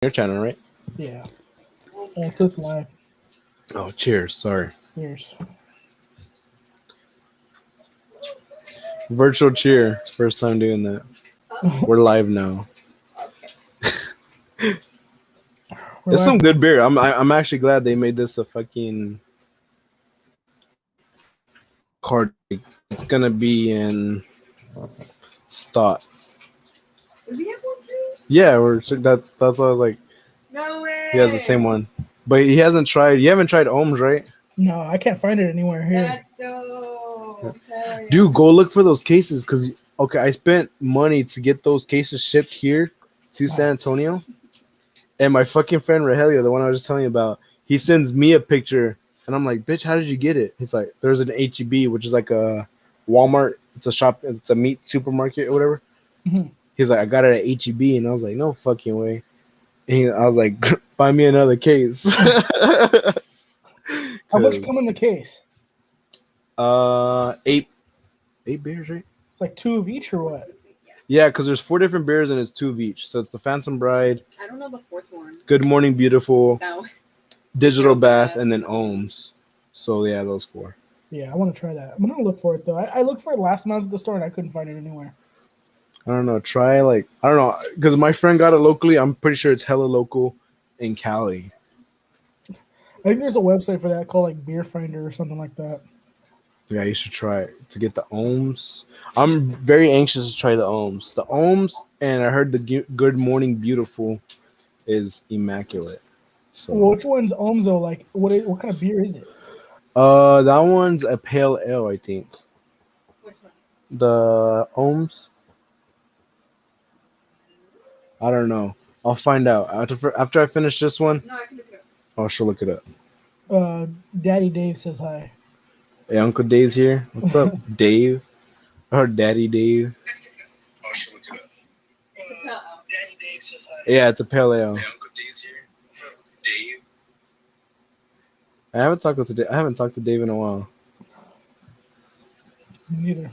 Your channel, right? Yeah. So it's live. Oh, cheers. Sorry. Cheers. Virtual cheer. First time doing that. We're live now. We're It's live. some good beer. I'm actually glad they made this a fucking card. It's gonna be in stock. Yeah, that's what I was like. No way. He has the same one, but he hasn't tried. You haven't tried Ohms, right? No, I can't find it anywhere here. That's dope. Hell yeah. Dude, go look for those cases, cause okay, I spent money to get those cases shipped here to San Antonio, and my fucking friend Rogelio, the one I was just telling you about, he sends me a picture, and I'm like, bitch, how did you get it? He's like, there's an HEB, which is like a Walmart. It's a shop. It's a meat supermarket or whatever. Mhm. He's like, I got it at HEB, and I was like, no fucking way. I was like, buy me another case. How much come in the case? Eight beers, right? It's like 2 of each or what? Yeah, because there's 4 different beers and it's 2 of each. So it's the Phantom Bride, I don't know the fourth one. Good Morning Beautiful, No. Digital Bath, and then Ohms. So yeah, those 4. Yeah, I want to try that. I'm gonna look for it though. I looked for it last time I was at the store and I couldn't find it anywhere. I don't know. Try like I don't know because my friend got it locally. I'm pretty sure it's hella local in Cali. I think there's a website for that called like Beer Finder or something like that. Yeah, you should try it to get the Ohms. I'm very anxious to try the Ohms. The Ohms, and I heard the Good Morning Beautiful is immaculate. So Well, which one's Ohms though? Like, what kind of beer is it? that one's a pale ale, I think. Which one? The Ohms. I don't know. I'll find out after I finish this one. No, I can look it up. I should look it up. Daddy Dave says hi. Hey, Uncle Dave's here. What's up, Dave? Or Daddy Dave? I should look it up. It's a pale. Daddy Dave says hi. Yeah, it's a pale ale. Hey, Uncle Dave's here. What's up, Dave? I haven't talked to Dave in a while. Me neither.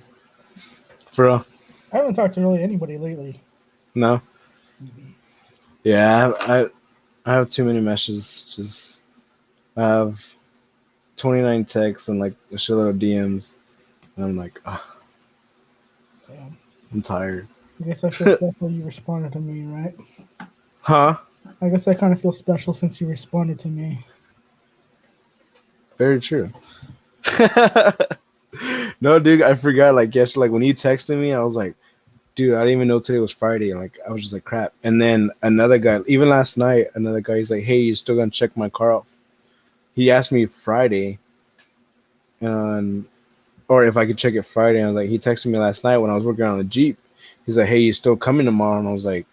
For real? I haven't talked to really anybody lately. No. Yeah, I have too many messages. Just I have 29 texts and like a shitload of DMs, and I'm like, Damn. I'm tired. I guess I feel special you responded to me, right? Huh? I guess I kind of feel special since you responded to me. Very true. No, dude, I forgot. Like yesterday, like when you texted me, I was like, dude, I didn't even know today was Friday. Like I was just like, crap. And then another guy, even last night, another guy, he's like, hey, you still gonna check my car off? He asked me Friday, or if I could check it Friday. I was like, he texted me last night when I was working on the Jeep. He's like, hey, you still coming tomorrow? And I was like,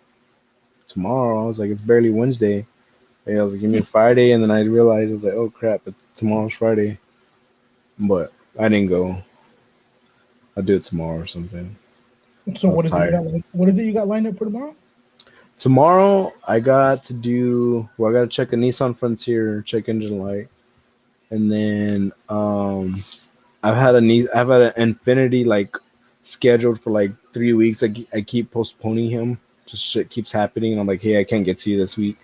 tomorrow? I was like, it's barely Wednesday. And I was like, give me a Friday. And then I realized, I was like, oh crap, tomorrow's Friday. But I didn't go. I'll do it tomorrow or something. So what is it you got lined up for tomorrow? Tomorrow I got to I got to check a Nissan Frontier, check engine light, and then I've had an Infinity like scheduled for like 3 weeks. I keep postponing him. Just shit keeps happening, and I'm like, hey, I can't get to you this week.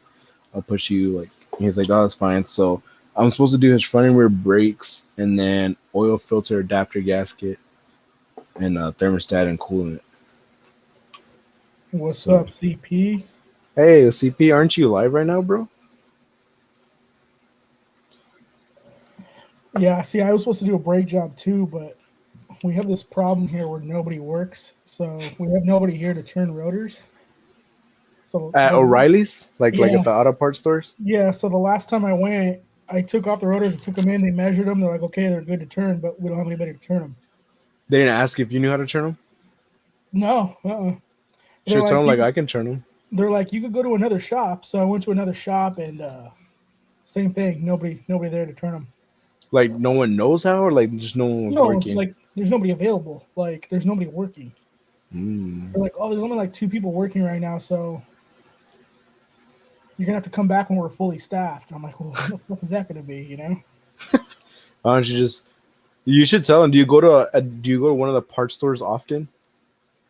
I'll push you. Like he's like, oh, that's fine. So I'm supposed to do his front and rear brakes, and then oil filter adapter gasket, and thermostat and coolant. What's up, CP? Hey, CP, aren't you live right now, bro? Yeah, see, I was supposed to do a brake job too, but we have this problem here where nobody works. So we have nobody here to turn rotors. So At O'Reilly's? Like at the auto parts stores? Yeah, so the last time I went, I took off the rotors and took them in. They measured them. They're like, okay, they're good to turn, but we don't have anybody to turn them. They didn't ask if you knew how to turn them? No. Should tell them like I can turn them. They're like, you could go to another shop. So I went to another shop and same thing. Nobody there to turn them. Like no one knows how, or like just no one was working? Like there's nobody available. Like there's nobody working. They're like, oh, there's only like 2 people working right now, so you're gonna have to come back when we're fully staffed. And I'm like, well, what the fuck is that gonna be, you know? Why don't you should tell them, do you go to one of the parts stores often?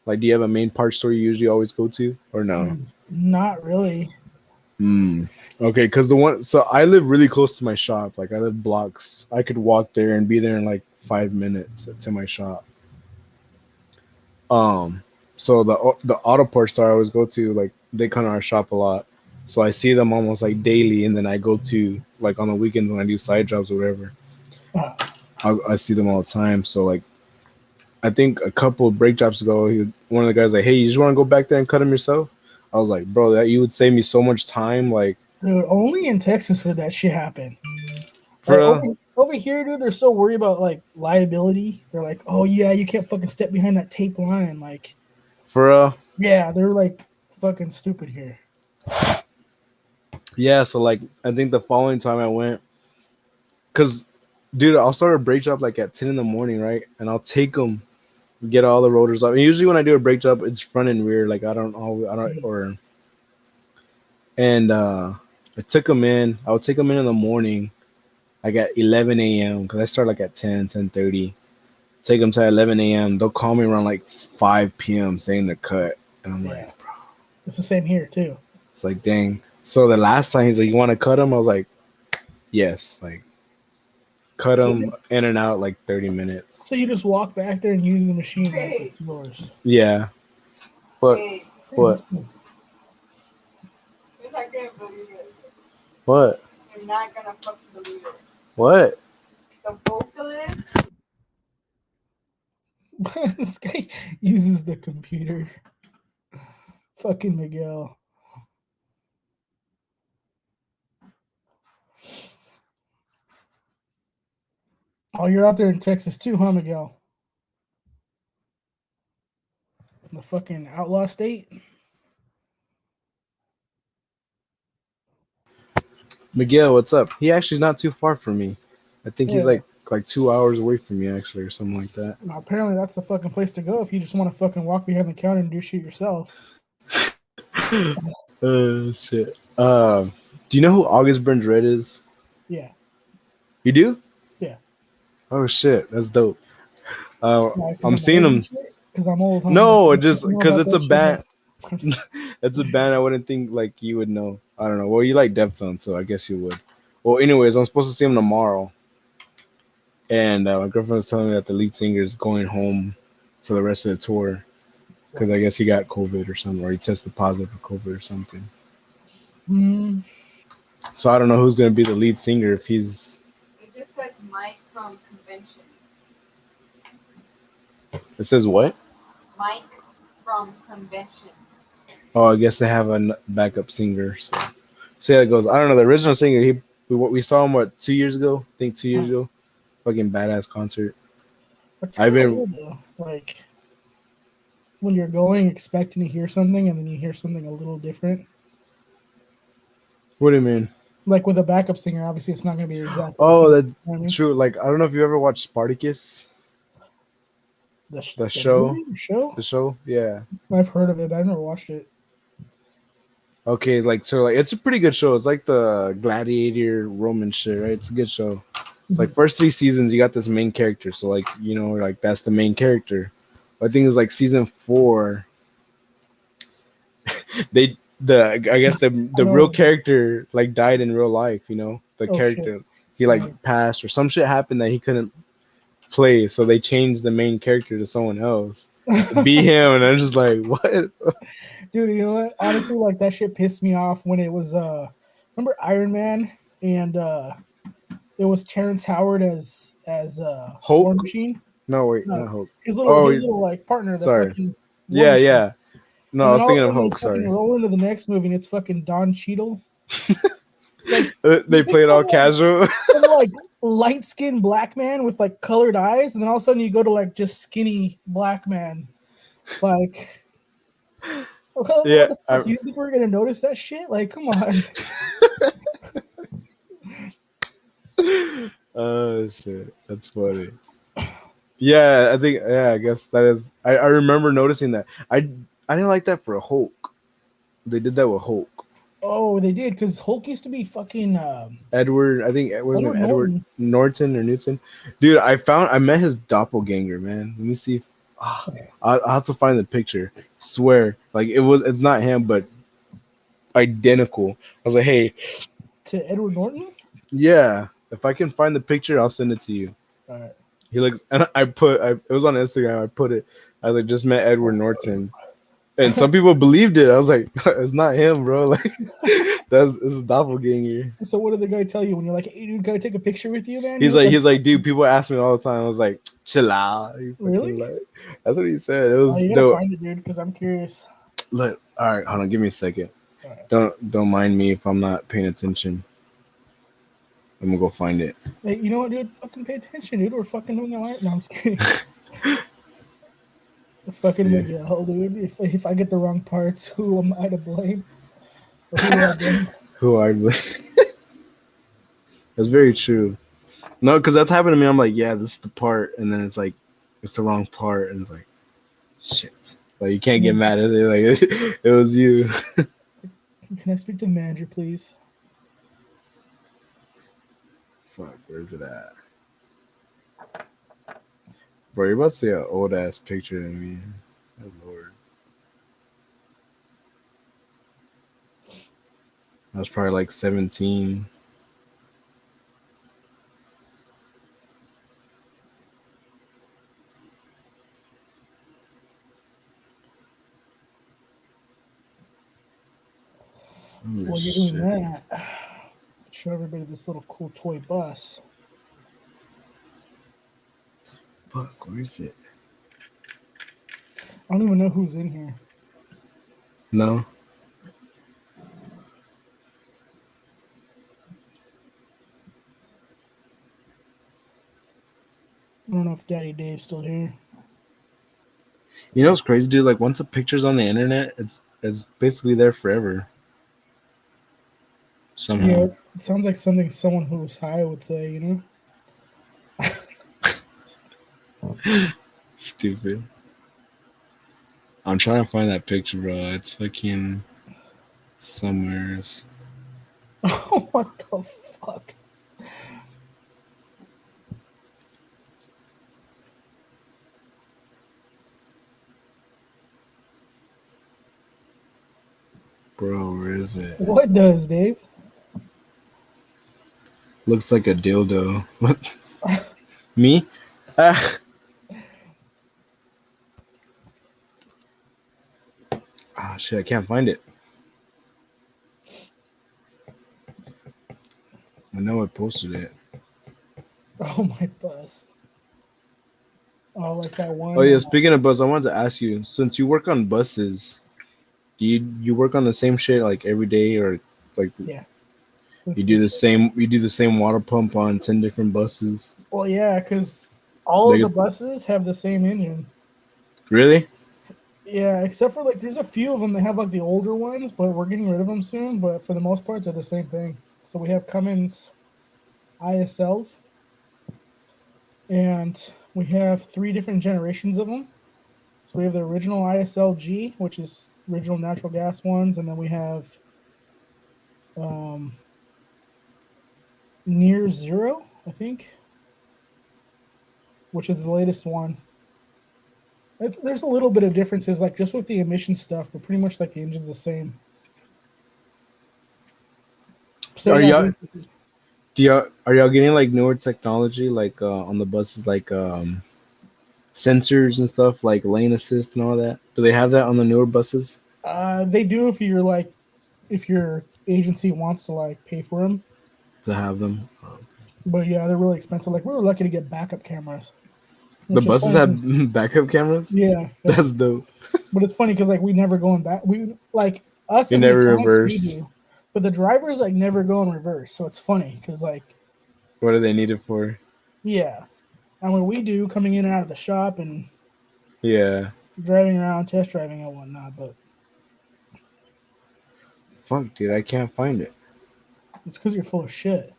Like do you have a main parts store you usually always go to, or no? Not really. Hmm. Okay, because the one, so I live really close to my shop. Like I live blocks. I could walk there and be there in like 5 minutes to my shop. Um, so the auto parts store I always go to, like they come to our shop a lot. So I see them almost like daily, and then I go to like on the weekends when I do side jobs or whatever. Uh, I see them all the time. So like I think a couple of break jobs ago, one of the guys like, "Hey, you just want to go back there and cut them yourself?" I was like, "Bro, that you would save me so much time." Like dude, only in Texas would that shit happen. for Like real, over here, dude, they're so worried about like liability. They're like, oh yeah, you can't fucking step behind that tape line. Like, for real. yeah, they're like fucking stupid here. Yeah. So like I think the following time I went, cause dude, I'll start a break job like at 10 in the morning, right? And I'll take them, get all the rotors up. And usually when I do a brake job, it's front and rear. Like I don't, or and I took them in. I would take them in the morning, like at 11 a.m. because I start like at 10:30. Take them to 11 a.m. They'll call me around like 5 p.m. saying they're cut, and I'm like, Yeah, it's the same here too. it's like dang. So the last time he's like, you want to cut them? I was like, yes. Like cut So, them in and out like 30 minutes. so you just walk back there and use the machine like Hey, it's yours. Yeah. But hey, Yeah, that's what? cool. you're not gonna believe it. What? You're not gonna fucking believe it. What? The vocalist, This guy uses the computer. Fucking Miguel. Oh, you're out there in Texas too, huh, Miguel? The fucking outlaw state. Miguel, what's up? He actually is not too far from me. I think he's Yeah. like 2 hours away from me actually, or something like that. Well, apparently, that's the fucking place to go if you just want to fucking walk behind the counter and do shit yourself. Shit. Do you know who August Burns Red is? Yeah, You do? yeah. Oh shit, that's dope. Why? Because I'm I'm seeing old and him. shit. Because I'm old, huh? Like, No, I just don't know because about it's a that shit. band. Huh? It's a band I wouldn't think like you would know. I don't know. Well, you like Deftones, so I guess you would. Well, anyways, I'm supposed to see him tomorrow, and my girlfriend was telling me that the lead singer is going home for the rest of the tour because I guess he got COVID or something, or he tested positive for COVID or something. Mm, So I don't know who's gonna be the lead singer if he's. it just says Mike from Convention. It says what? Mike from Convention. Oh, I guess they have a backup singer. So see how it goes. I don't know. The original singer, we saw him what 2 years ago? I think 2 years huh. ago. Fucking badass concert. That's I've kind of been. weird though. Like when you're going expecting to hear something and then you hear something a little different. What do you mean? Like with a backup singer, obviously it's not going to be exactly the Oh, same. that's You know what I mean? true. Like I don't know if you ever watched Spartacus, the The show. movie, the show. The show, yeah. I've heard of it, but I've never watched it. Okay, like so, like it's a pretty good show. It's like the Gladiator Roman shit, right? It's a good show. It's like Mhm. first 3 seasons, you got this main character, so like like that's the main character. But I think it's like season 4. I guess I the real know. character like died in real life. The Oh shit! character he like Right. passed or some shit happened that he couldn't play, so they changed the main character to someone else to be him, and I'm just like, what? Dude, you know what? Honestly, like that shit pissed me off when it was remember Iron Man and it was Terrence Howard as War Hulk? Machine. No, wait, No, not Hulk. his Oh, little like partner, the sorry. fucking War Yeah, Machine. yeah. No, And I then was all of a thinking of sudden they Hulk. fucking Sorry. roll into the next movie and it's fucking Don Cheadle. Like They play it's it all some casual. like light skinned black man with like colored eyes, and then all of a sudden you go to like just skinny black man. Like Yeah. what the fuck? You think we're gonna notice that shit? Like, come on. Oh shit, that's funny. Yeah, I think. Yeah, I guess that is. I remember noticing that. I didn't like that for a Hulk. They did that with Hulk. Oh, they did because Hulk used to be fucking Edward, I think, what was his name? Edward Edward Norton. Norton or Newton. Dude, I met his doppelganger, man. Let me see. I'll have to find the picture. Swear, like it's not him, but identical. I was like, hey, To Edward Norton? yeah, if I can find the picture, I'll send it to you. All right. He looks, and it was on Instagram. I put it. I was like, just met Edward Norton, and some people believed it. I was like, it's not him, bro. Like, it's a doppelganger. So what did the guy tell you when you're like, "Hey, dude, can I take a picture with you, man?" He's like, dude, people ask me all the time. I was like, chill out. You fucking Really? like, that's what he said. It Oh, was you gotta dope. find it, dude, because I'm curious. Look, all right, hold on, give me a second. All right. Don't mind me if I'm not paying attention. I'm gonna go find it. Hey, you know what, dude? Fucking pay attention, dude. We're fucking doing it right now. I'm just kidding. Fucking Yeah. Miguel, dude. If I get the wrong parts, who am I to blame? Or who do I blame? Who are you? That's very true. No, because that's happened to me. I'm like, yeah, this is the part, and then it's like, it's the wrong part, and it's like, shit. Like you can't get mad at it. Like it was you. Can I speak to the manager, please? Fuck, where's it at? Bro, you're about to see an old ass picture of me. Oh lord. I was probably like 17. So Oh while you're doing shit. that, show everybody this little cool toy bus. Fuck, where is it? I don't even know who's in here. No. I don't know if Daddy Dave's still here. You know what's crazy, dude? Like once a picture's on the internet, it's basically there forever. Yeah, Somehow. it sounds like something someone who's high would say, you know? Stupid. I'm trying to find that picture, bro. It's fucking somewhere. Oh, what the fuck? Bro, where is it? What does, Dave? Looks like a dildo. What? Me? Ah. Ah, shit, I can't find it. I know I posted it. Oh, my bus. Oh, like that one. Oh yeah, speaking of bus, I wanted to ask you, since you work on buses, do you work on the same shit like every day, or like Yeah. you do the same water pump on 10 different buses? Well, yeah, because all of Like the buses have the same engine. really? Yeah, except for like there's a few of them that have like the older ones, but we're getting rid of them soon. But for the most part, they're the same thing. So we have Cummins ISLs, and we have 3 different generations of them. So we have the original ISLG, which is original natural gas ones, and then we have um, Near Zero, I think, which is the latest one. There's a little bit of differences, like just with the emission stuff, but pretty much like the engine's the same. So Are yeah, y'all basically. are y'all getting like newer technology like on the buses like sensors and stuff like lane assist and all that? Do they have that on the newer buses? They do if you're like if your agency wants to like pay for them. To have them? But yeah, they're really expensive. Like we were lucky to get backup cameras, The which is buses funny. have backup cameras? Yeah, yeah. That's dope. But it's funny because like we never going back. We like us You as never mechanics, we reverse. do, but the drivers like never go in reverse. So it's funny because like What do they need it for? yeah, and when we do coming in and out of the shop and Yeah. driving around, test driving and whatnot. But Fuck, dude, I can't find it. it's because you're full of shit.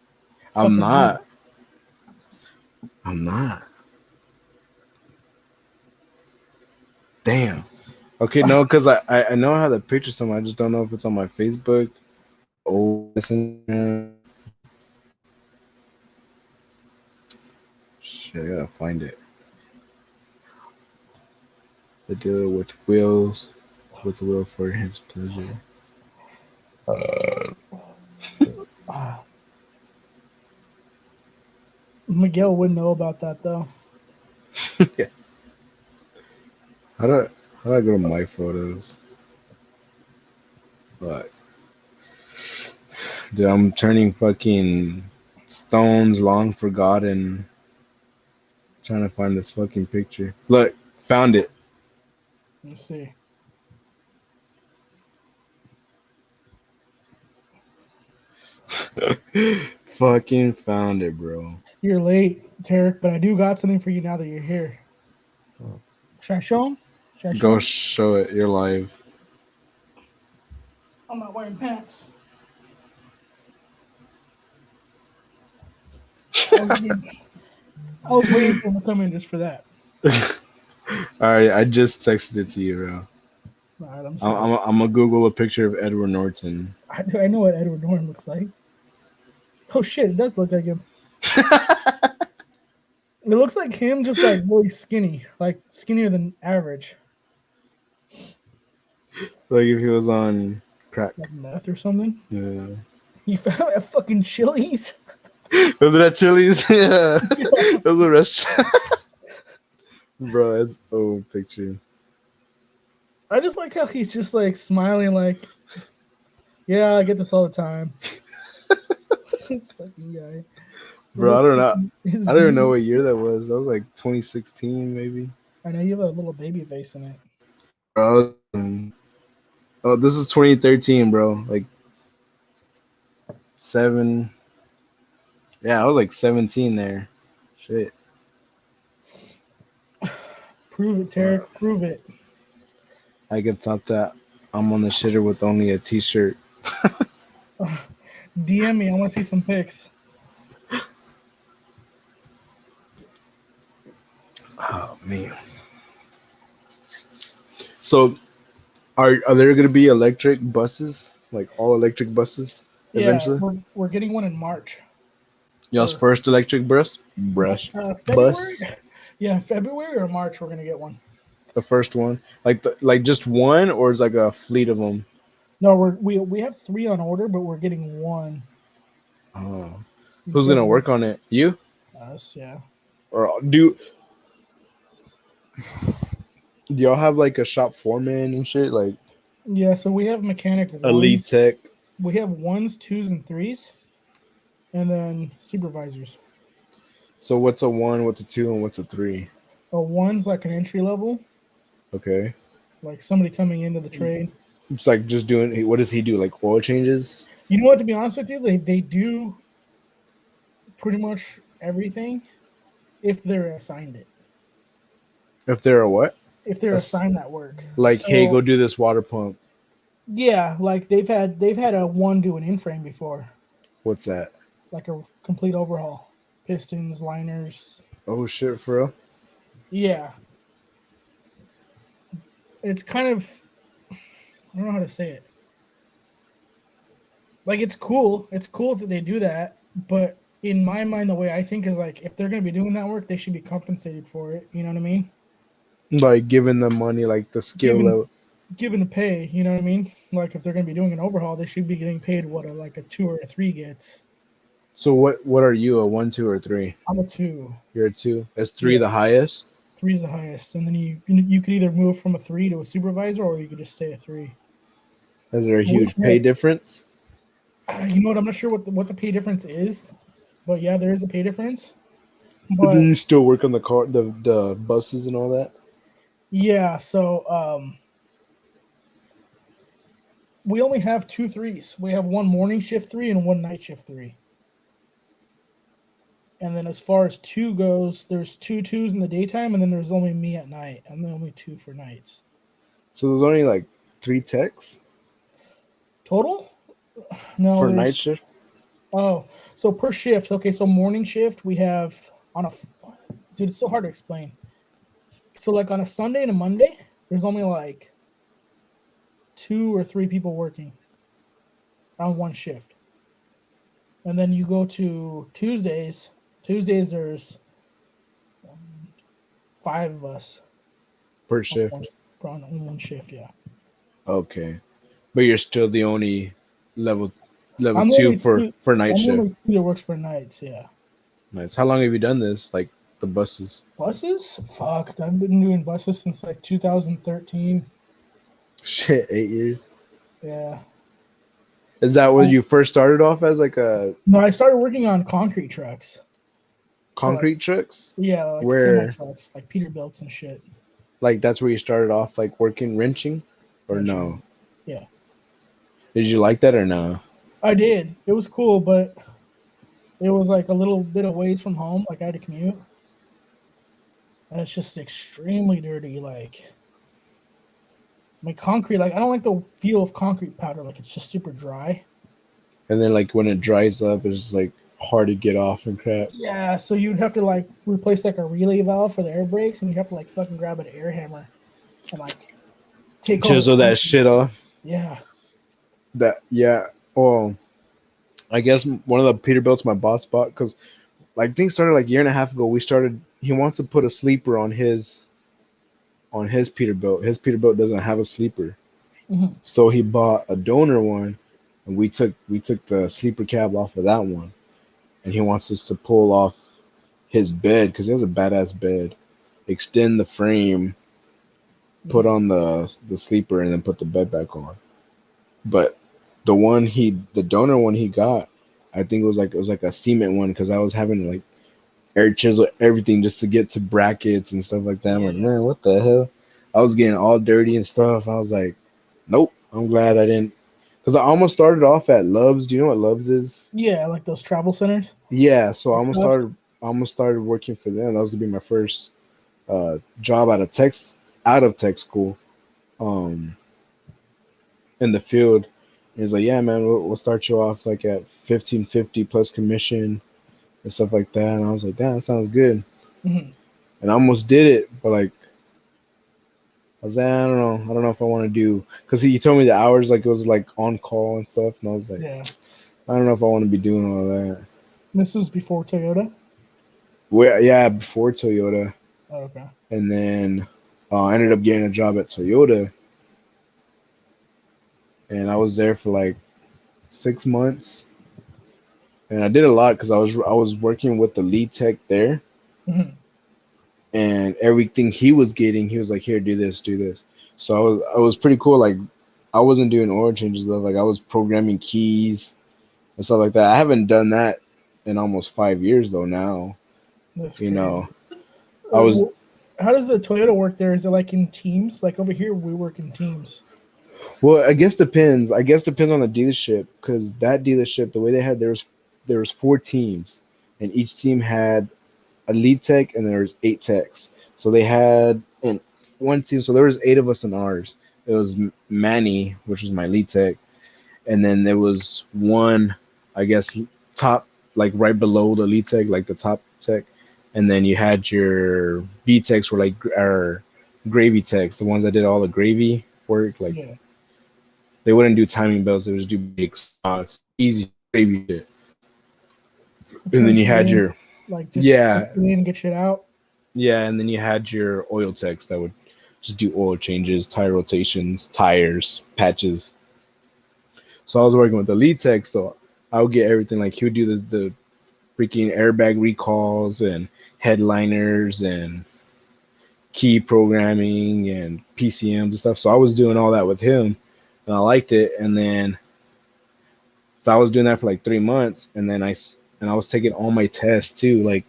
I'm Fucking you. not. I'm not. Damn. Okay, no, because I know I have the picture somewhere. I just don't know if it's on my Facebook. Oh, Messenger. Shit, I gotta find it. The dealer with wheels for his pleasure. Miguel wouldn't know about that though. Yeah. How do I go to my photos? But dude, I'm turning fucking stones long forgotten. Trying to find this fucking picture. Look, found it. Let's see. Fucking found it, bro. You're late, Tarek, but I do got something for you now that you're here. Should I show him? Should I show Go him? show it. You're live. I'm not wearing pants. I was waiting for him to come in just for that. Alright, I just texted it to you, bro. All right, I'm I'm, sorry. I'm gonna Google a picture of Edward Norton. I know what Edward Norton looks like. Oh shit, it does look like him. It looks like him, just like really skinny, like skinnier than average, Like if he was on crack. like meth or something. Yeah. You found him at fucking Chili's. Was it at Chili's? Yeah. It was a restaurant. Bro, that's old picture. I just like how he's just like smiling, like, yeah, I get this all the time. This fucking guy. Bro, I don't know. His I don't even know views- what year that was. That was like 2016, maybe. I know you have a little baby face in it. Bro, oh, this is 2013, bro. Like 7. Yeah, I was like 17 there. Shit. Prove it, Tarek. Prove it. I can top that. I'm on the shitter with only a t-shirt. DM me. I want to see some pics. Oh man. So, are there gonna be electric buses, like all electric buses, eventually? Yeah, we're getting one in March. Y'all's Or- first electric bus? February? Bus? Yeah, February or March, we're gonna get one. The first one? Like just one, or is like a fleet of them? No, we have 3 on order, but we're getting one. Oh, who's gonna work on it? You? Us, yeah. Or do y'all have like a shop foreman and shit, like Yeah, so we have mechanic a lead ones. tech? We have 1s, 2s, and 3s, and then supervisors. So what's a 1, what's a 2, and what's a 3? A 1's like an entry level, Okay, like somebody coming into the trade. it's like just doing. What does he do? Like oil changes? You know what? To be honest with you, they do pretty much everything if they're assigned it. If they're a what? If they're Ass- assigned that work. Like, So, hey, go do this water pump. Yeah, like they've had a 1 do an in-frame before, What's that? like a complete overhaul, pistons, liners. Oh shit, for real? Yeah, it's kind of, I don't know how to say it. Like it's cool. It's cool that they do that, but in my mind, the way I think is like if they're going to be doing that work, they should be compensated for it. You know what I mean? Like giving them money, like the skill Given level. given the pay. You know what I mean? Like if they're going to be doing an overhaul, they should be getting paid what a 2 or a 3 gets. So what are you? A 1, 2, or 3? I'm a 2. You're a 2. Is 3 Yeah. the highest? 3 is the highest, and then you could either move from a 3 to a supervisor, or you could just stay a 3. Is there a huge pay difference? You know what? I'm not sure what the pay difference is, but yeah, there is a pay difference. Do But you still work on the car, the buses and all that? yeah, so we only have 2 3s. We have 1 morning shift 3 and 1 night shift 3. And then as far as 2 goes, there's 2 2s in the daytime, and then there's only me at night, and then only 2 for nights. So there's only like 3 techs Total? No, for there's night shift. Oh, so per shift. Okay, so morning shift we have on a dude. It's so hard to explain. So like on a Sunday and a Monday, there's only like 2 or 3 people working on one shift, and then you go to Tuesdays. Tuesdays there's 5 of us Per shift. on one shift. Yeah. Okay, but you're still the only level level I'm the two only for two. night I'm the shift. only two that works for nights. Yeah. Nice. How long have you done this? Like the buses? Buses? Fuck. I've been doing buses since like 2013. Shit, 8 years. Yeah. Is that what you first started off as, like a No, I started working on concrete trucks. So like, concrete trucks? yeah, like semi Where, trucks, like Peterbilts and shit. like, that's where you started off, like working wrenching, or no? Mentioning. Yeah, Did you like that or no? I did. It was cool, but it was like a little bit of ways from home. Like I had to commute, and it's just extremely dirty. Like concrete. Like I don't like the feel of concrete powder. Like it's just super dry. And then like when it dries up, it's just like hard to get off and crap. Yeah, so you'd have to like replace like a relay valve for the air brakes, and you'd have to like fucking grab an air hammer and like take all the Chisel that concrete. shit off. Yeah, That yeah. Well, I guess one of the Peterbilts my boss bought, because like things started like a year and a half ago. We started. He wants to put a sleeper on his Peterbilt. His Peterbilt doesn't have a sleeper, hmm so he bought a donor one, and we took the sleeper cab off of that one, and he wants us to pull off his bed because he has a badass bed, extend the frame, put hmm on the sleeper, and then put the bed back on. But the donor one he got, I think it was like a cement one, because I was having to like air chisel everything just to get to brackets and stuff like that. I'm like, yeah, man, what the hell? I was getting all dirty and stuff. I was like, nope. I'm glad I didn't, because I almost started off at Love's. Do you know what Love's is? yeah. Like those travel centers, Yeah, so I the almost shops. started. I almost started working for them. That was gonna be my first job out of tech school, um, in the field. And he's like, yeah, man, we'll start you off like at 1550 plus commission and stuff like that. And I was like, damn, that sounds good. hmm And I almost did it, but like I was like, I don't know if I want to do, because he told me the hours, like it was like on call and stuff, and I was like, Yeah, I don't know if I want to be doing all that. this was before Toyota. Well, yeah, before Toyota, Oh, okay. and then I ended up getting a job at Toyota, and I was there for like 6 months, and I did a lot because I was working with the lead tech there, hmm and everything he was getting, he was like, here, do this, do this. So I was pretty cool. Like I wasn't doing oil changes though. Like I was programming keys and stuff like that. I haven't done that in almost 5 years though. Now, That's you crazy. know, I was How does the Toyota work there? Is it like in teams? Like over here, we work in teams. well. I guess depends. I guess depends on the dealership, because that dealership, the way they had, there was 4 teams, and each team had a lead tech, and there was 8 techs. So they had in one team. So there was 8 of us in ours. It was Manny, which was my lead tech, and then there was one, I guess, top, like right below the lead tech, like the top tech, and then you had your B techs, were like our gravy techs, the ones that did all the gravy work. Like Yeah, they wouldn't do timing belts; they would just do big stocks, easy gravy shit. And turn then you shit had in, your like just put yeah, shit in and get shit out. yeah, and then you had your oil techs that would just do oil changes, tire rotations, tires, patches. So I was working with the lead tech, so I would get everything. Like he would do the freaking airbag recalls and headliners and key programming and PCMs and stuff. So I was doing all that with him, and I liked it. And then so I was doing that for like 3 months, and then I was taking all my tests too, like,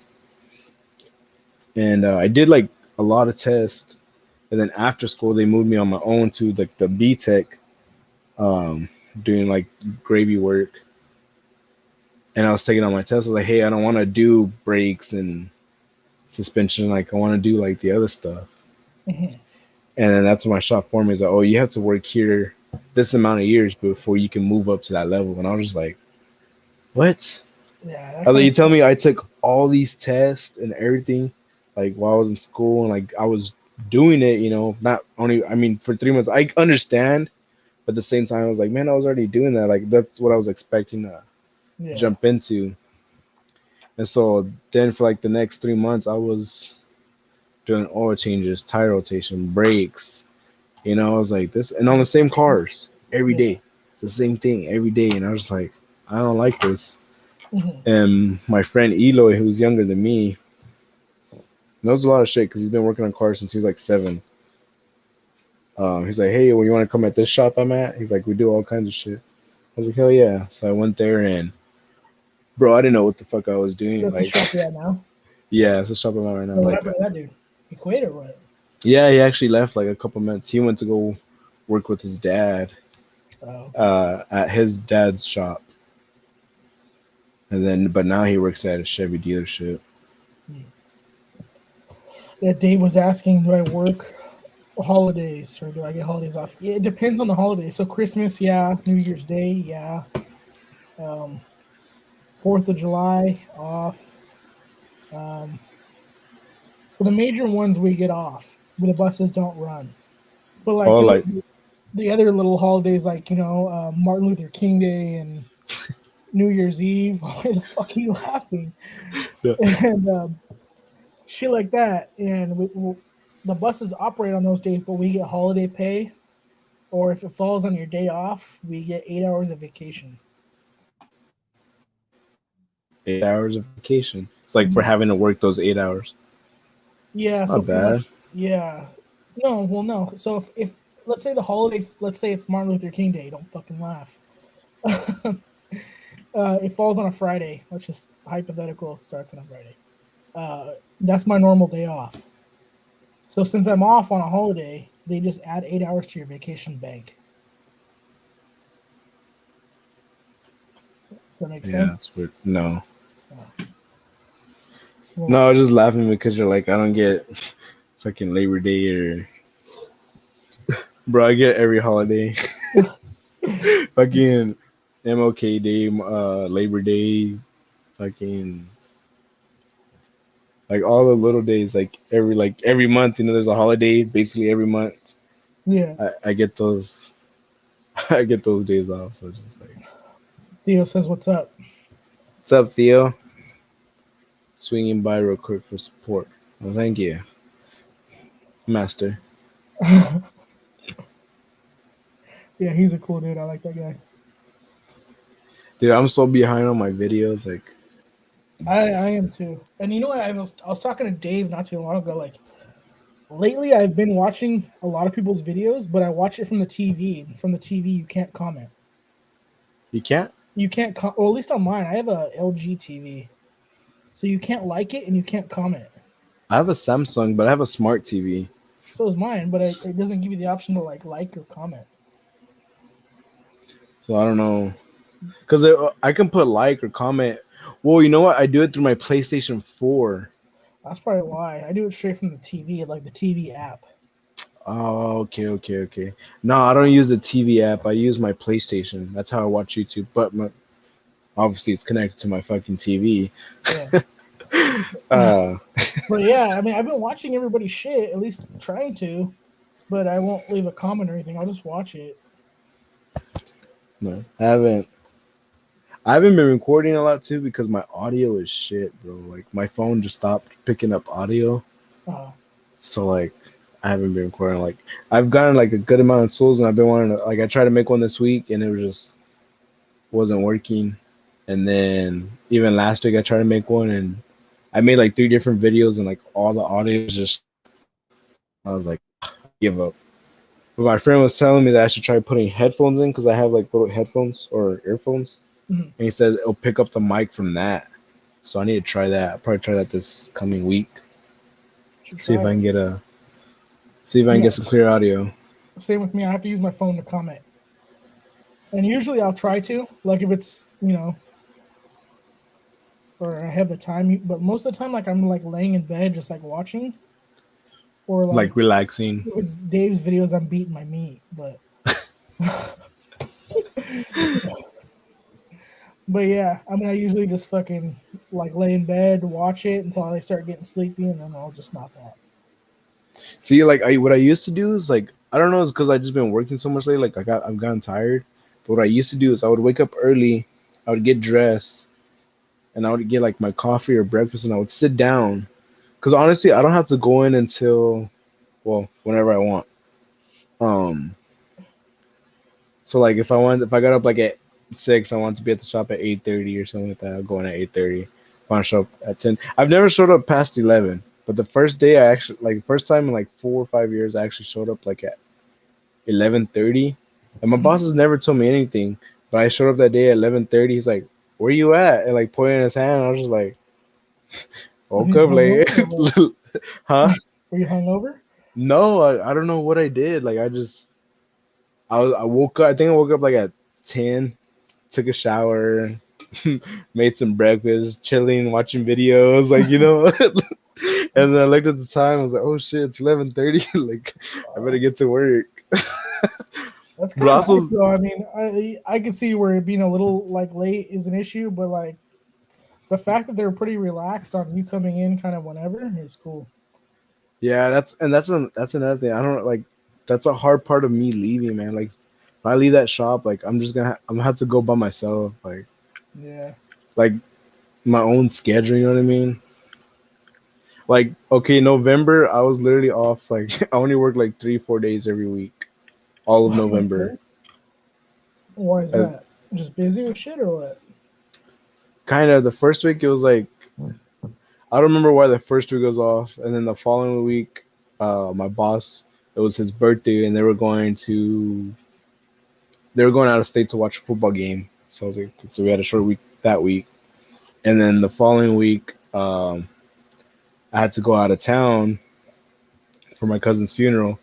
and I did like a lot of tests. And then after school, they moved me on my own to the B Tech, um, doing like gravy work. And I was taking all my tests. I was like, hey, I don't want to do brakes and suspension. Like I want to do like the other stuff. hmm And then that's when my shop for me is like, oh, you have to work here this amount of years before you can move up to that level. And I was just like, what? Yeah, I that was like, kind you of tell stuff. me I took all these tests and everything, like while I was in school, and like I was doing it, not only, I mean, for 3 months, I understand, but at the same time, I was like, man, I was already doing that. Like that's what I was expecting to Yeah, jump into. And so then for like the next 3 months, I was doing oil changes, tire rotation, brakes. I was like this, and on the same cars every yeah. day. the same thing every day, and I was like, I don't like this. Hmm. And my friend Eloy, who's younger than me, knows a lot of shit because he's been working on cars since he was like 7. He's like, hey, well, you want to come at this shop I'm at? He's like, we do all kinds of shit. I was like, hell yeah. So I went there and, bro, I didn't know what the fuck I was doing. That's the Like, shop you're at now. yeah, it's a shop I'm at right now. What Like, happened to that dude? He quit or what? yeah, he actually left like a couple months. He went to go work with his dad Oh, okay. at his dad's shop. And then, but now he works at a Chevy dealership. Yeah, Dave was asking, do I work holidays or do I get holidays off? Yeah, it depends on the holiday. So Christmas, yeah. New Year's Day, yeah. Um, 4th of July off. Um, so the major ones we get off, but the buses don't run. But like Oh, like, there's the other little holidays, like Martin Luther King Day and New Year's Eve. Why the fuck are you laughing? yeah. And shit like that. And the buses operate on those days, but we get holiday pay. Or if it falls on your day off, we get 8 hours of vacation. 8 hours of vacation. It's like for Yeah. having to work those 8 hours. Yeah, It's so not pretty bad. much, yeah. No, well, no. So if let's say the holiday, let's say it's Martin Luther King Day, don't fucking laugh. It falls on a Friday. Let's just hypothetical, it starts on a Friday. That's my normal day off. So since I'm off on a holiday, they just add 8 hours to your vacation bank. Does that make Yeah, sense? that's weird. No. Uh, well, No, I was just laughing because you're like, I don't get fucking Labor Day or. Bro, I get every holiday. Fucking MLK Day, Labor Day, fucking like all the little days, like every month, there's a holiday basically every month. yeah. I get those I get those days off. So just like, Theo says, "What's up?" what's up, Theo? Swinging by real quick for support. Well, thank you, Master. Yeah, he's a cool dude. I like that guy. Dude, I'm so behind on my videos. Like, I am too. And you know what? I was talking to Dave not too long ago. Like lately, I've been watching a lot of people's videos, but I watch it from the TV. And from the TV, you can't comment. you can't. You can't. Well, at least on mine, I have a LG TV, so you can't like it and you can't comment. I have a Samsung, but I have a smart TV. So is mine, but it doesn't give you the option to like or comment. So I don't know, cause I can put like or comment. Well, you know what? I do it through my PlayStation 4. That's probably why I do it straight from the TV, like the TV app. Oh, okay. No, I don't use the TV app. I use my PlayStation. That's how I watch YouTube. But obviously, it's connected to my fucking TV. Yeah. uh, But yeah, I mean, I've been watching everybody's shit, at least trying to, but I won't leave a comment or anything. I'll just watch it. no, I haven't. I haven't been recording a lot too because my audio is shit, bro. Like my phone just stopped picking up audio, Uh, so like I haven't been recording. Like I've gotten like a good amount of tools, and I've been wanting to. Like I tried to make one this week, and it was just wasn't working. And then even last week I tried to make one, and I made like 3 different videos, and like all the audio was just. I was like, I give up. But my friend was telling me that I should try putting headphones in because I have like little headphones or earphones, mhm. and he said it'll pick up the mic from that. So I need to try that. I'll probably try that this coming week. Should See if try I can it. get some Yes. clear audio. Same with me. I have to use my phone to comment. And usually I'll try to, like if it's, or I have the time, but most of the time, like I'm like laying in bed, just like watching, or Like like relaxing. if it's Dave's videos, I'm beating my meat, but. But yeah, I mean, I usually just fucking like lay in bed, watch it until I start getting sleepy, and then I'll just knock out. See, like what I used to do is like I don't know, it's because I just been working so much lately. Like I've gotten tired. But what I used to do is I would wake up early, I would get dressed, and I would get like my coffee or breakfast, and I would sit down. Because honestly, I don't have to go in until, well, whenever I want. Um, So like if I got up like at 6, I want to be at the shop at 8:30 or something like that. I'll go in at 8:30. I want to show up at 10. I've never showed up past 11, but the first day I actually like first time in like 4 or 5 years I actually showed up like at 11:30, and my boss has never told me anything. But I showed up that day at 11:30. He's like, "Where you at?" And like pointing his hand. I was just like, Were "Woke you up late." hungover or what? Huh? Were you hungover? No, I don't know what I did. Like I woke up. I think I woke up like at 10. Took a shower, made some breakfast, chilling, watching videos, like and then I looked at the time. I was like, "Oh shit, it's 11:30. Like, I better get to work." That's But kind of also, nice though. I mean, I can see where being a little like late is an issue, but like the fact that they're pretty relaxed on you coming in kind of whenever is cool. yeah, that's another thing. I don't like. That's a hard part of me leaving, man. Like, if I leave that shop, like I'm gonna have to go by myself, Yeah. like my own schedule. You know what I mean? Like, okay, November, I was literally off. Like, I only worked like 3 4 days every week, all of November. Okay. Why is Uh, that? Just busy with shit or what? Kind of the first week, it was like I don't remember why the first week was off, and then the following week, my boss, it was his birthday, and they were going out of state to watch a football game. So I was like, so we had a short week that week, and then the following week, I had to go out of town for my cousin's funeral,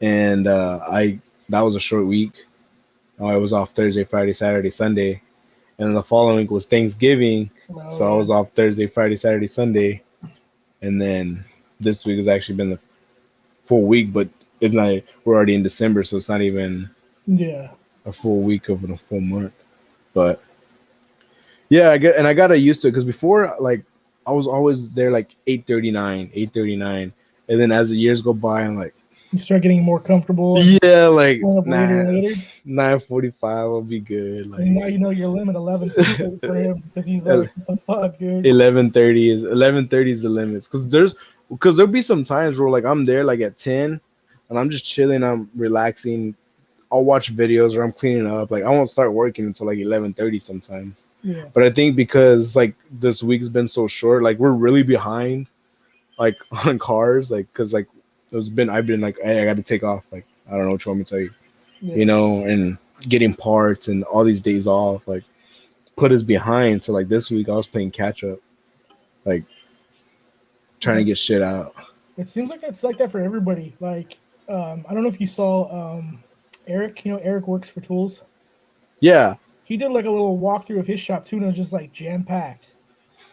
and I that was a short week. I was off Thursday, Friday, Saturday, Sunday, and then the following week was Thanksgiving, Oh so I yeah. was off Thursday, Friday, Saturday, Sunday, and then this week has actually been the full week, but it's not. We're already in December, so it's not even Yeah. a full week of a full month. But yeah, I got used to it because before, like, I was always there like 8:39, 8:39, and then as the years go by, I'm like, You start getting more comfortable and yeah, like showing up later and later. 9:45 will be good. And Like now you know your limit 11's too late for him because he's like, what the fuck, dude? 11:30 is the limits because there'll be some times where like I'm there like at 10, and I'm just chilling, I'm relaxing. I'll watch videos or I'm cleaning up. Like I won't start working until like 11:30 sometimes. Yeah. But I think because like this week's been so short, like we're really behind, like on cars, like because like I've been like, hey, I got to take off. Like I don't know what you want me to tell you, Yeah. and getting parts and all these days off, like put us behind. So like this week I was playing catch up, like trying to That's get shit out. it seems like it's like that for everybody. Like, I don't know if you saw Eric, Eric works for tools. Yeah, He did like a little walkthrough of his shop too, and it was just like jam packed.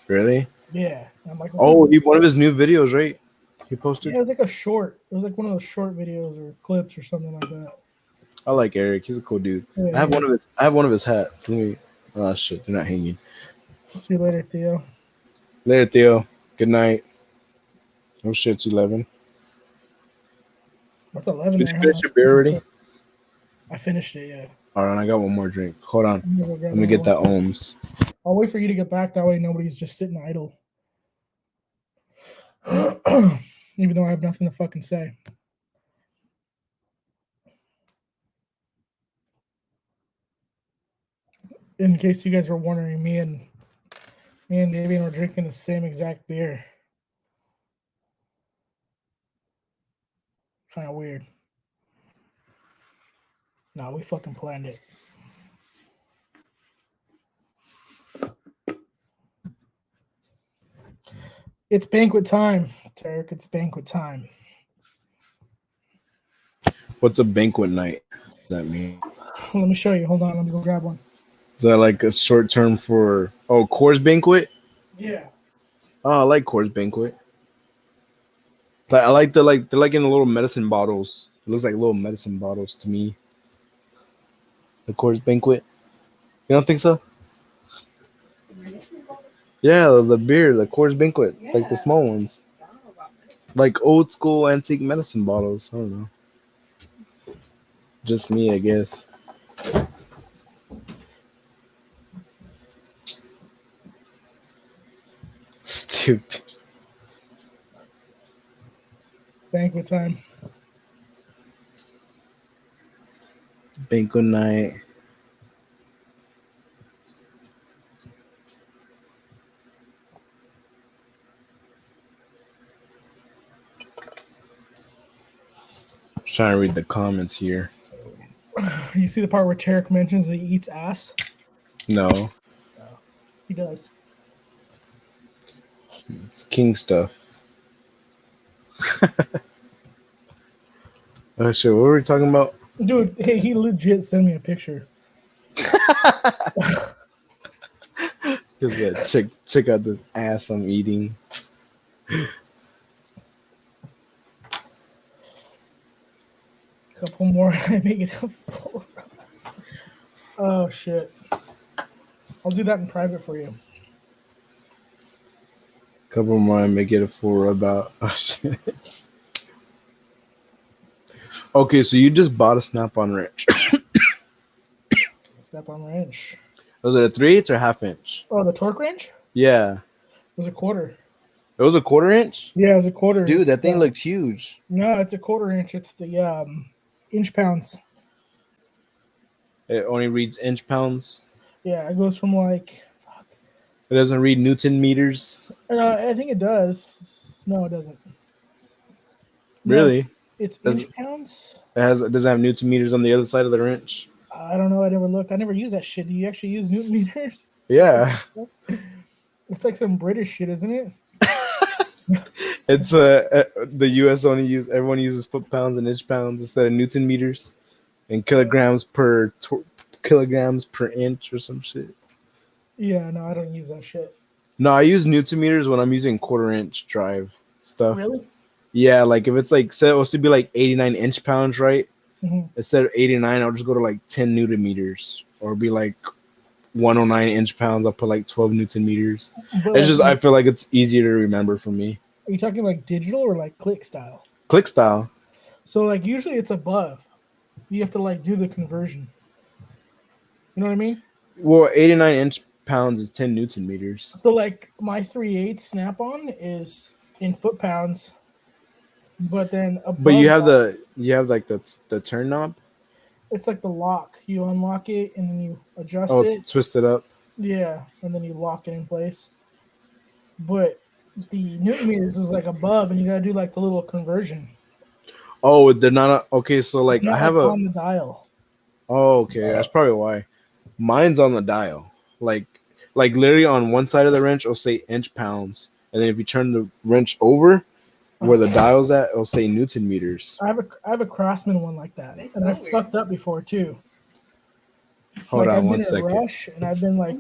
really. Yeah. And I'm like, what kind Oh, of he one of his new videos, right? He posted. yeah, it was like a short. It was like one of those short videos or clips or something like that. I like Eric. He's a cool dude. Yeah, he is. I have one of his hats. Let me. Oh shit, they're not hanging. See you later, Theo. Later, Theo. Good night. Oh shit, it's 11. That's 11 Did you there, huh? finish your beer already? I finished it, yeah. All right, I got one more drink. Hold on. I'm gonna go grab Let me another get one. that ohms. I'll wait for you to get back. That way nobody's just sitting idle. Even though I have nothing to fucking say. In case you guys were wondering, me and Davion were drinking the same exact beer. Kind of weird. No, we fucking planned it. It's banquet time, Turk. It's banquet time. What's a banquet night? What does that mean? Let me show you. Hold on. Let me go grab one. Is that like a short term for Coors Banquet? Yeah. Oh, I like Coors Banquet. Like I like they're like in little medicine bottles. It looks like little medicine bottles to me. The Coors Banquet. You don't think so? Yeah, the beer, the Coors Banquet, like the small ones, like old school antique medicine bottles. I don't know. Just me, I guess. Stupid. Banquet time. Banquet night. Trying to read the comments here. You see the part where Tarek mentions that he eats ass? No, No, he does. it's king stuff. Oh shit, what were we talking about? Dude, hey, he legit sent me a picture. Just check out this ass I'm eating. Couple more, I make it a full. Oh shit! I'll do that in private for you. Couple more, I may get a full rub out. Oh shit. Okay, so you just bought a Snap-on wrench. Step on wrench. Was it a 3/8 or half inch? Oh, the torque wrench? Yeah, It was a quarter. it was a 1/4 inch. Yeah, it was a quarter. Dude, It's, that thing looked huge. No, it's a 1/4 inch. It's the inch pounds. It only reads inch pounds. Yeah, it goes from like. Fuck. It doesn't read Newton meters. I think it does. No, it doesn't. No, Really? it's Does inch pounds. It doesn't have Newton meters on the other side of the wrench. I don't know. I never looked. I never use that shit. Do you actually use Newton meters? Yeah. It's like some British shit, isn't it? It's the U.S. everyone uses foot pounds and inch pounds instead of Newton meters and kilograms per inch or some shit. Yeah, no, I don't use that shit. No, I use Newton meters when I'm using 1/4 inch drive stuff. Really? Yeah, like if it's like say it was to be like 89 inch pounds, right? Mm-hmm. Instead of 89, I'll just go to like 10 Newton meters, or be like 109 inch pounds. I'll put like 12 Newton meters. But It's just I like, feel like it's easier to remember for me. are you talking like digital or like click style? Click style. So like usually it's above. You have to like do the conversion. You know what I mean? Well, 89 inch pounds is 10 Newton meters. So like my 3/8 snap-on is in foot pounds, but then above But you have that, like the turn knob. it's like the lock. You unlock it and then you adjust Oh, it. twist it up. Yeah, and then you lock it in place. But the Newton meters is like above, and you gotta do like the little conversion. Oh, they're not okay. So like It's not I have on the dial. Oh, okay, that's probably why. Mine's on the dial. Like literally on one side of the wrench, it'll say inch pounds, and then if you turn the wrench over, where the dial's at, it'll say Newton meters. I have a Craftsman one like that, and I fucked up before too. Hold like on I've one been in a second. rush, and I've been like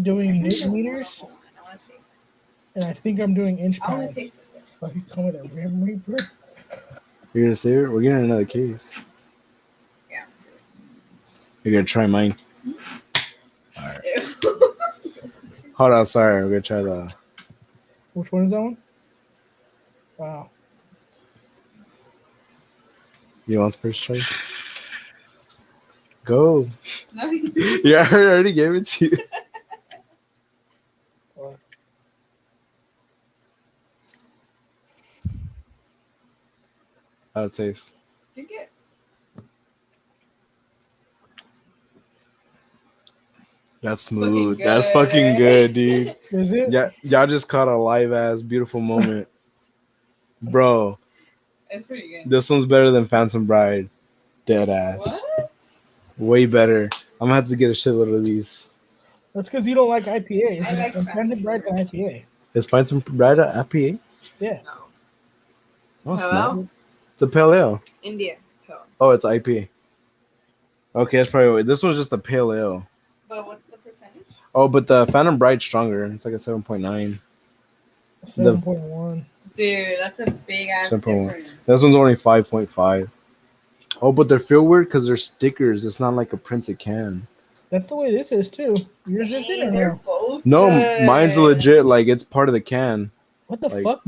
doing Newton meters, and I think I'm doing inch pounds. Fucking come with a Rim Reaper. You're gonna save it? We're getting another case. Yeah. You're gonna try mine. Alright. Hold on, sorry. We're gonna try the. Which one is that one? Wow. You want the first choice? Go. No, Yeah, I already gave it to you. How it tastes. you get. That's Fucking smooth. good. That's fucking good, dude. Is it? Yeah, y'all just caught a live ass beautiful moment, bro. It's pretty good. This one's better than Phantom Bride. Dead ass. What? Way better. I'm gonna have to get a shitload of these. That's because you don't like IPAs. I like and Phantom Bride's an IPA. Is Phantom Bride a IPA? Yeah. No. Oh, it's Hello? not. It's a pale ale. India. Pill. Oh, it's IPA. Okay, that's probably what. This one's just a pale ale. But what's the percentage? Oh, but the Phantom Bride's stronger. It's like a 7.9. 7.1. Dude, that's a big ass 7.1. difference. This one's only 5.5. Oh, but they're feel weird because they're stickers. It's not like a printed can. That's the way this is too. Yours is in They're there. both No, good. mine's legit. Like it's part of the can. What the Like- fuck?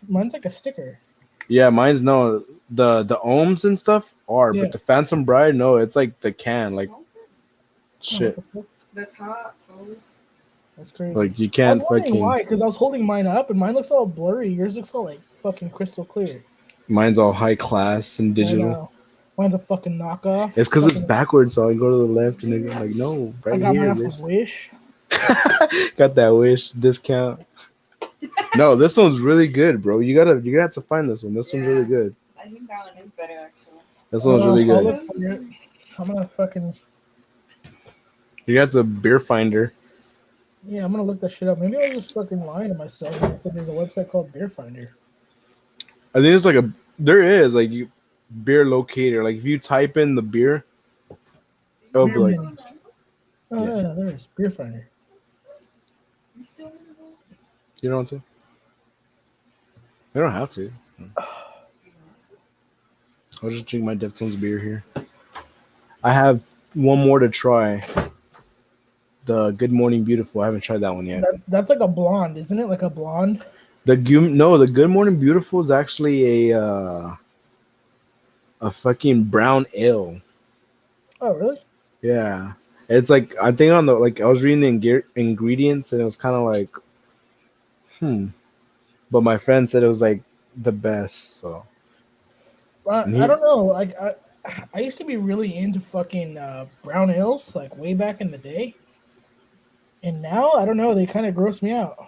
Mine's like a sticker. Yeah, mine's no. The ohms and stuff are, Yeah. but the Phantom Bride, no. It's like the can. Like Oh, shit. what the fuck? The top. Oh. That's crazy. Like you I can't was wondering fucking. why, because I was holding mine up and mine looks all blurry. Yours looks all like fucking crystal clear. Mine's all high class and I digital. know. Mine's a fucking knockoff. It's because it's Fucking- backwards, so I go to the left and they're like, no, I right got mine here, off bitch. of Wish. Got that Wish discount. No, this one's really good, bro. You're gonna have to find this one. This one's really good. I think that one is better actually. This one's really I'll good. look for it. I'm gonna fucking You got a beer finder. yeah. I'm gonna look that shit up. Maybe I was just fucking lying to myself. And I said there's a website called Beer Finder. I think it's like there is like beer locator. Like if you type in the beer, it'll be Beer like, menus. Oh Yeah. yeah, there's Beer Finder. You still want to go? you know what I'm saying? You don't have to. I'll just drink my Deftones beer here. I have one more to try. The Good Morning Beautiful. I haven't tried that one yet. That's like a blonde, isn't it? Like a blonde. The Good Morning Beautiful is actually a fucking brown ale. Oh really? Yeah, it's like I think on the I was reading the ingredients and it was kind of like, but my friend said it was like the best. So I And he- don't know. Like I used to be really into fucking brown ales, like way back in the day. And now I don't know. They kind of gross me out.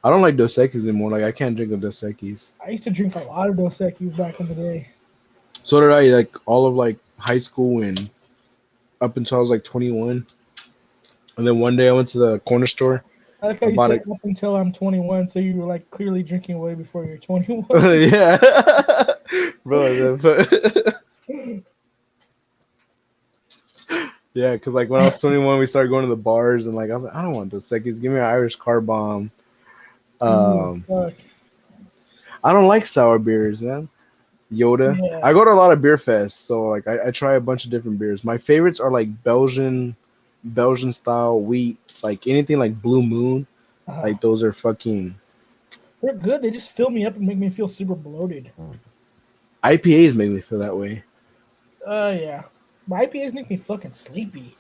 I don't like Dos Equis anymore. Like I can't drink a Dos Equis. I used to drink a lot of Dos Equis back in the day. So did I. Like all of like high school and up until I was like 21. And then one day I went to the corner store. I like how you bought said up until I'm 21, so you were like clearly drinking way before you're 21. Yeah, bro. Yeah, because like when I was 21, we started going to the bars and like I was like, I don't want Dos Equis. Give me an Irish car bomb. Ooh, fuck. I don't like sour beers, man. Yoda. Yeah. I go to a lot of beer fests, so like I try a bunch of different beers. My favorites are like Belgian style wheats, like anything like Blue Moon. Like those are fucking. They're good. They just fill me up and make me feel super bloated. IPAs make me feel that way. Yeah. My IPAs make me fucking sleepy.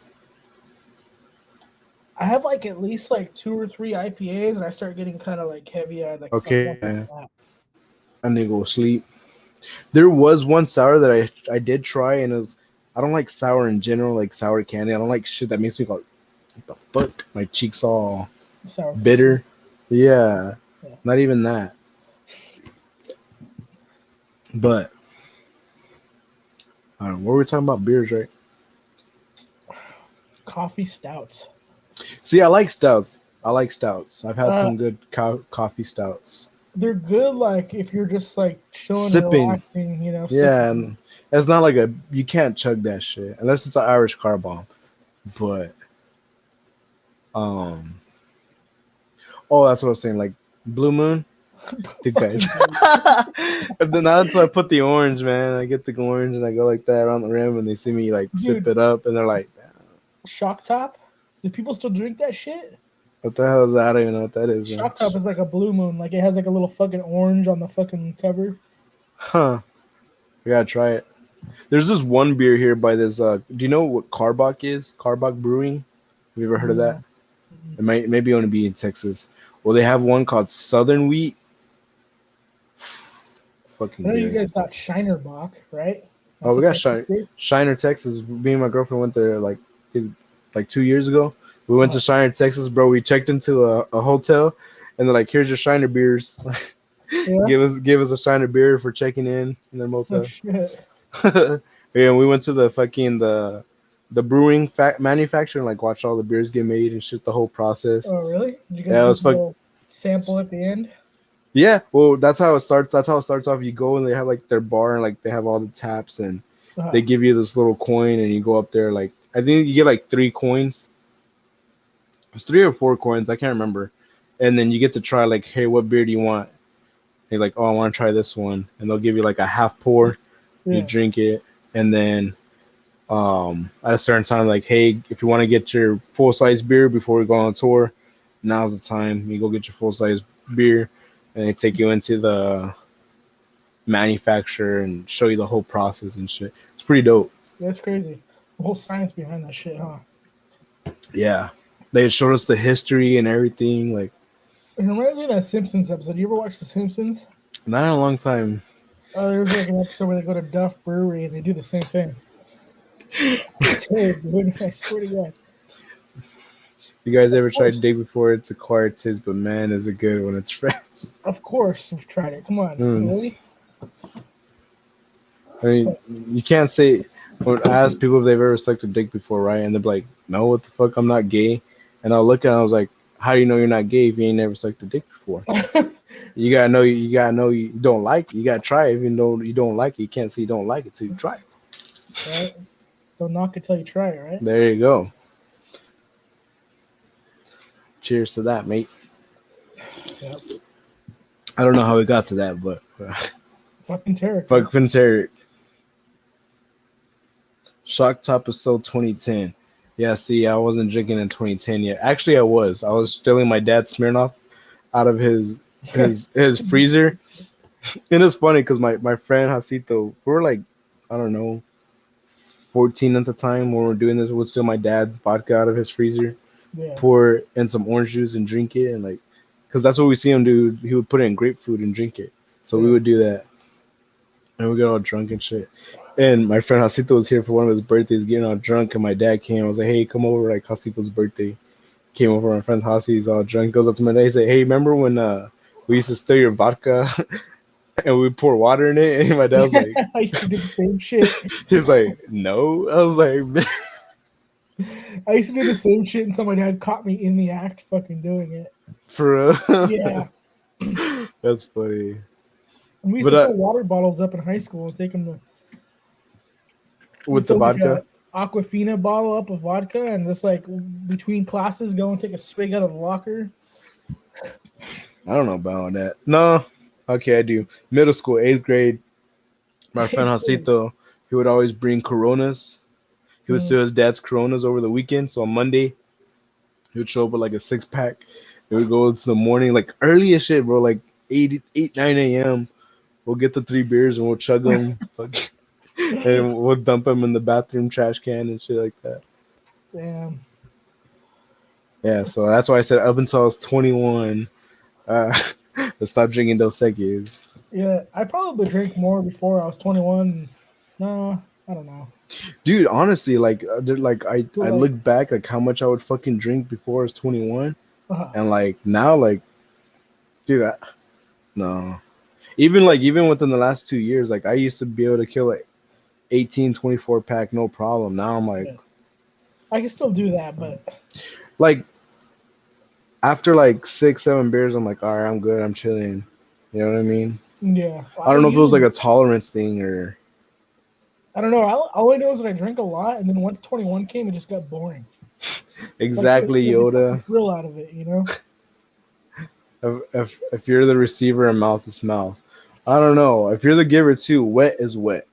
I have like at least like 2 or 3 IPAs, and I start getting kind of like heavy. I like Okay. fuck once like that. And they go to sleep. There was one sour that I did try, and it was I don't like sour in general, like sour candy. I don't like shit that makes me go, what the fuck? My cheeks all Sour bitter. Yeah, Yeah. not even that. But I don't know. What were we talking about? Beers, right? coffee stouts. See, I like stouts. I've had some good coffee stouts. They're good, like if you're just like chilling, Sipping. and relaxing, you know. Yeah, sipping. and it's not like you can't chug that shit unless it's an Irish car bomb. But oh, that's what I was saying. Like Blue Moon, dude, guys. And then that's why I put the orange, man. I get the orange and I go like that around the rim, and they see me like sip Dude. it up, and they're like, Shock Top. Do people still drink that shit? "What the hell is that? I don't even know what that is." Man. Shock Top is like a Blue Moon. Like it has like a little fucking orange on the fucking cover. Huh? We gotta try it. There's this one beer here by this. Do you know what Carbach is? Carbach Brewing. Have you ever heard of that? It might maybe only be in Texas. Well, they have one called Southern Wheat. Fucking I know you good. guys got Shiner Bach, right? Oh, we That's got a Texas beer? Shiner, Texas. Me and my girlfriend went there like 2 years ago. We went to Shiner, Texas, bro. We checked into a hotel, and they're like, "Here's your Shiner beers. Yeah. give us a Shiner beer for checking in their motel." Oh, shit. Yeah, we went to the fucking the brewing manufacturer and like watched all the beers get made and shit, the whole process. Oh, really? Did you guys Yeah, it was get a little sample at the end? Yeah, well, that's how it starts. That's how it starts off. You go and they have like their bar and like they have all the taps and they give you this little coin and you go up there. Like I think you get like 3 coins. It's 3 or 4 coins. I can't remember. And then you get to try like, hey, what beer do you want? And you're like, oh, I want to try this one. And they'll give you like a half pour. Yeah. You drink it, and then at a certain time, like, hey, if you want to get your full size beer before we go on tour, now's the time. You go get your full size beer, and they take you into the manufacturer and show you the whole process and shit. It's pretty dope. That's crazy. The whole science behind that shit, huh? Yeah, they showed us the history and everything. Like, It reminds me of that Simpsons episode. You ever watch The Simpsons? not in a long time. There's like an episode where they go to Duff Brewery and they do the same thing. It's terrible, dude. I swear to God. You guys Of ever tried course. Dig before? It's acquired taste, but man, is it good when it's fresh. Of course, we've tried it. Come on, Mm. really? I mean, you can't say. When I ask people if they've ever sucked a dick before, right? And they're like, "No, what the fuck? I'm not gay." And I'll look at it, and I was like, "How do you know you're not gay if you ain't never sucked a dick before?" You gotta know. You gotta know you don't like it. You gotta try it, even though you don't like it. You can't say you don't like it till you try it. Right? Don't knock it till you try it, right? There you go. Cheers to that, mate. Yep. I don't know how we got to that, but Fucking terrible. fucking Tarek. Shock Top is still 2010. Yeah, see, I wasn't drinking in 2010 yet. Actually, I was. I was stealing my dad's Smirnoff out of his freezer. And it's funny because my friend Hasito, we were like, I don't know, 14 at the time when we were doing this. Would steal my dad's vodka out of his freezer, Yeah. pour in some orange juice and drink it, and like, because that's what we see him do. He would put it in grapefruit and drink it. So we Yeah. would do that, and we got all drunk and shit. And my friend Hasito was here for one of his birthdays, getting all drunk, and my dad came. I was like, "Hey, come over!" Like Hasito's birthday. Came over, my friend Hasi, all drunk. Goes up to my dad. He said, "Hey, remember when we used to steal your vodka and we pour water in it?" And my dad was like, I used to do the same shit. he was like, "No." I was like, I used to do the same shit until my dad caught me in the act fucking doing it. "For real?" Yeah. That's funny. And we used to fill water bottles up in high school and take them to With the vodka. Like Aquafina bottle up of vodka and just like between classes go and take a swig out of the locker. I don't know about that. No. Okay, I do. Middle school, 8th grade. My friend Hasito, he would always bring Coronas. He would steal his dad's Coronas over the weekend. So on Monday, he would show up with like a 6-pack. It would go into the morning, like early as shit, bro. Like 8, 9 a.m. We'll get the 3 beers and we'll chug them. And we'll dump them in the bathroom trash can and shit like that. Damn. Yeah, so that's why I said up until I was 21, to stop drinking Dos Equis. Yeah, I probably drank more before I was 21. No, I don't know. Dude, honestly, like, I look back, like, how much I would fucking drink before I was 21. And, like, now, like, dude, no. Even within the last 2 years, like, I used to be able to kill, like, 18, 24 pack, no problem. Now I'm like... Yeah. I can still do that, but... Like, after, like, 6, 7 beers, I'm like, all right, I'm good, I'm chilling. You know what I mean? Yeah. I don't know if it was, like, a tolerance thing or... I don't know. All I know is that I drank a lot, and then once 21 came, it just got boring. Exactly, like, Yoda. It took the thrill out of it, you know? If you're the receiver and mouth is mouth. I don't know. If you're the giver too, wet is wet.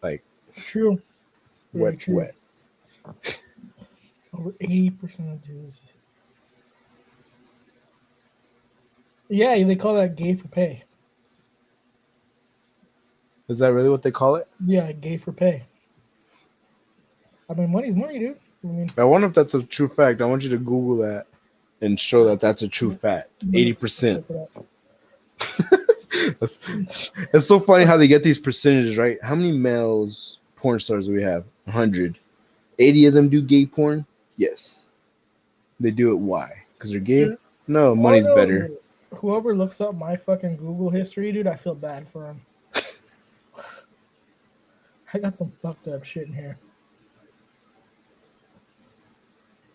Like, true. Wet's true. wet. Over 80% of Jews. Yeah, they call that gay for pay. Is that really what they call it? Yeah, gay for pay. I mean, money's money, dude. I wonder if that's a true fact. I want you to Google that and show that that's a true fact. 80%. It's so funny how they get these percentages, right? How many males porn stars do we have? 100. 80 of them do gay porn? Yes. They do it. Why? Because they're gay? No, money's better. Whoever looks up my fucking Google history, dude, I feel bad for him. I got some fucked up shit in here.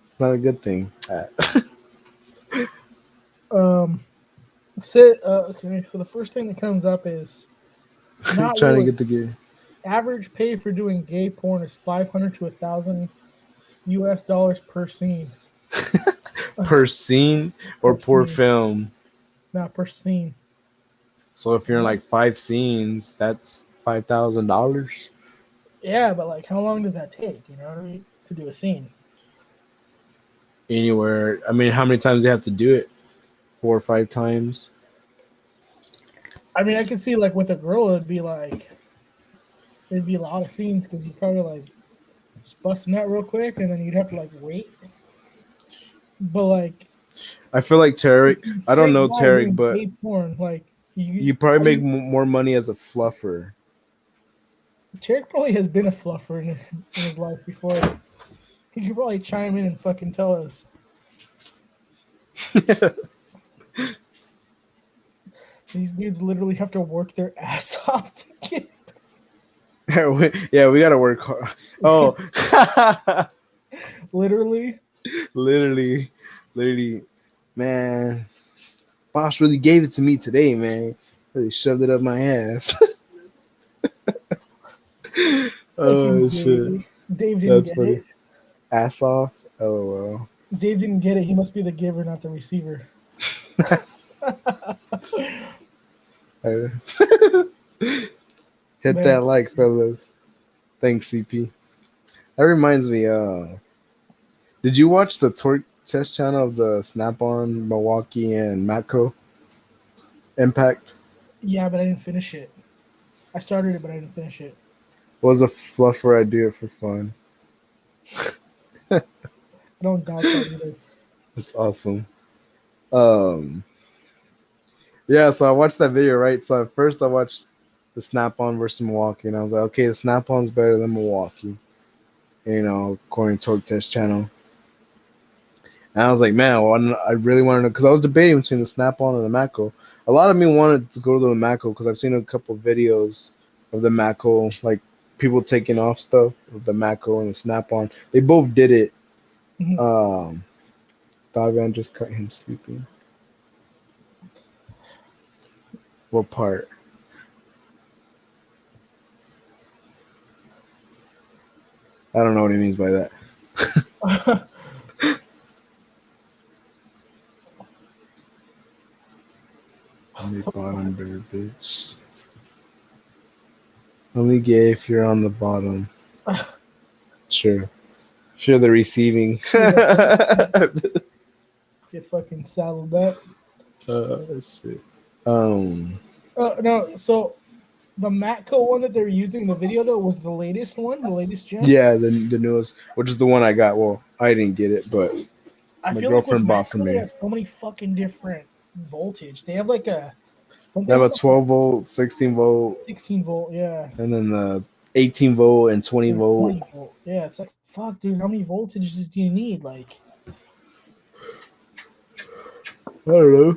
It's not a good thing. Okay, so the first thing that comes up is not trying to get the gay. Average pay for doing gay porn is $500 to $1,000 per scene. Per scene or per film? No, per scene. So if you're in like 5 scenes, that's $5,000. Yeah, but like, how long does that take? You know what I mean? To do a scene. Anywhere. I mean, how many times do you have to do it? 4 or 5 times. I mean, I can see like with a girl, it'd be a lot of scenes because you'd probably like just busting that real quick, and then you'd have to like wait. But like, I feel like Tarek. I don't know Tarek, but gay porn, like You probably make more money as a fluffer. Tarek probably has been a fluffer in his life before. He could probably chime in and fucking tell us. These dudes literally have to work their ass off to get. Yeah, we gotta work hard. Oh, Literally. literally, man. Boss really gave it to me today, man. Really shoved it up my ass. Oh shit, Dave didn't that's get funny. it. Ass off. LOL. Dave didn't get it. He must be the giver, not the receiver. Hit that That's- like, fellas. Thanks, CP. That reminds me. Did you watch the torque test channel of the Snap-on, Milwaukee, and Matco Impact? Yeah, but I didn't finish it. I started it, but I didn't finish it. It was a fluffer. I do it for fun. I don't doubt that either. It's awesome. Yeah, so I watched that video, right? So at first I watched the Snap-on versus Milwaukee, and I was like, okay, the Snap-on's better than Milwaukee, according to Torque Test channel. And I was like, man, well, I really want to know, because I was debating between the Snap-on and the Matco. A lot of me wanted to go to the Matco because I've seen a couple of videos of the Matco, like people taking off stuff with the Matco and the Snap-on. They both did it. Mhm. Davion just cut him sleeping. What part? I don't know what he means by that. Only bottom bear, bitch. Only gay if you're on the bottom. Sure. Sure, the receiving. Get fucking saddled up. Shit. No, so the Matco one that they're using in the video though was the latest one, the latest gen. Yeah, the newest, which is the one I got. Well, I didn't get it, but I my feel like with girlfriend bought for Matco they me. have so many fucking different voltage. They have like a They have a 12 volt, 16 volt, 16 volt, yeah. and then the 18 volt and 20 volt. 20 volt. Yeah, it's like fuck, dude. How many voltages do you need? Like, I don't know.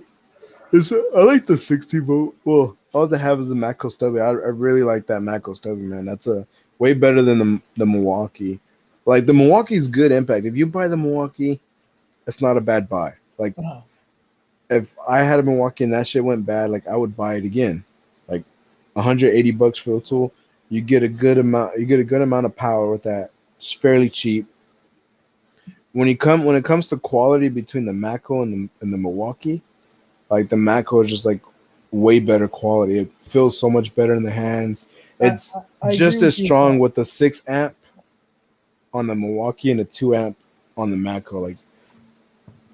I like the 60 volt. Well, all I have is the Matco Stubby. I really like that Matco Stubby, man. That's a way better than the Milwaukee. Like the Milwaukee's good impact. If you buy the Milwaukee, it's not a bad buy. Like if I had a Milwaukee and that shit went bad, like I would buy it again. Like $180 for the tool. You get a good amount. You get a good amount of power with that. It's fairly cheap. When it comes to quality between the Matco and the Milwaukee, like the Matco is just like way better quality. It feels so much better in the hands. It's I just agree as with you strong with with the 6 amp on the Milwaukee and the 2 amp on the Matco. Like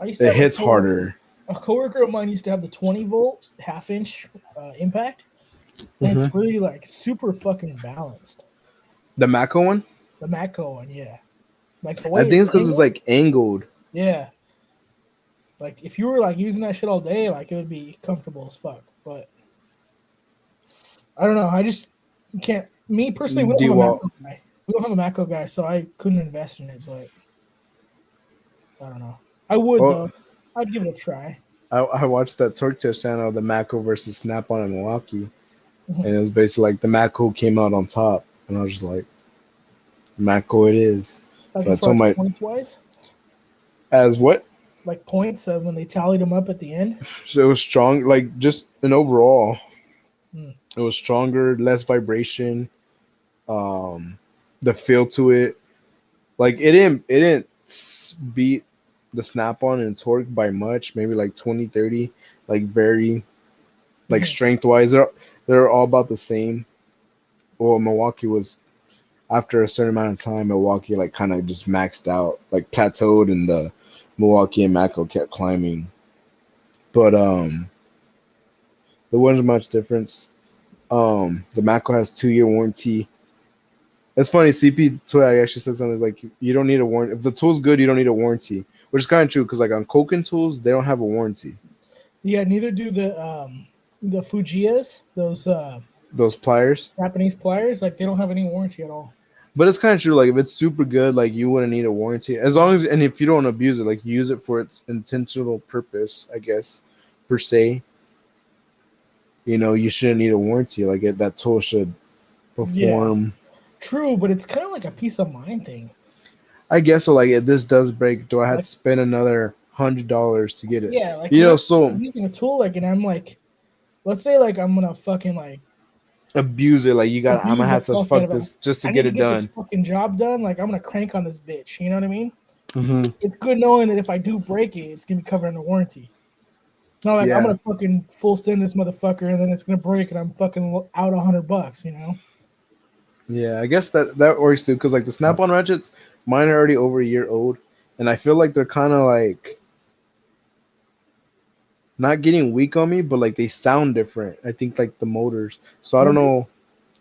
it hits harder. A coworker of mine used to have the 20 volt half inch impact, and it's really like super fucking balanced. The Matco one? The Matco one, yeah. Like the way I think it's because it's like angled. Yeah. Like if you were like using that shit all day, like it would be comfortable as fuck. But I don't know. I just can't. Me personally, we don't have a Matco guy. We don't have a Matco guy, so I couldn't invest in it. But I don't know. I would though. I'd give it a try. I watched that Torque Test channel, the Matco versus Snap-on and Milwaukee, and it was basically like the Matco came out on top, and I was just like, Matco it is. Like so I told my points wise. As what? Like points when they tallied them up at the end. So it was strong, like just an overall. It was stronger, less vibration. The feel to it, like it didn't beat the Snap-on and torque by much, maybe like 20, 30, like very, like strength wise, they're all about the same. Well, Milwaukee was, after a certain amount of time, Milwaukee like kind of just maxed out, like plateaued, and the Milwaukee and Matco kept climbing. But there wasn't much difference. The Matco has 2-year warranty. It's funny, CP Toy actually said something like, you don't need a warranty. If the tool's good, you don't need a warranty, which is kind of true, because like on Koken tools, they don't have a warranty. Yeah, neither do the Fujias, those Those pliers. Japanese pliers, like they don't have any warranty at all. But it's kind of true. Like if it's super good, like you wouldn't need a warranty as long as, and if you don't abuse it, like you use it for its intentional purpose, I guess, per se. You know, you shouldn't need a warranty. Like that tool should Yeah, perform. true, but it's kind of like a peace of mind thing. I guess so. Like if this does break, do I have Like, to spend another $100 to get it? yeah, like You when know, I'm so using a tool, like, and I'm like, let's say, like, I'm gonna fucking like abuse it. Like you got, I'm gonna abuse the have to fuck out fuck of it. this just to I need get to it get this done. fucking job done. Like, I'm gonna crank on this bitch. You know what I mean? Hmm. It's good knowing that if I do break it, it's gonna be covered under warranty. Not like I'm Yeah, gonna fucking full send this motherfucker and then it's gonna break and I'm fucking out $100. You know? yeah. I guess that works too. Cause like the Snap-on ratchets, mine are already over a year old, and I feel like they're kind of like not getting weak on me, but like they sound different. I think like the motors. So I don't Really? know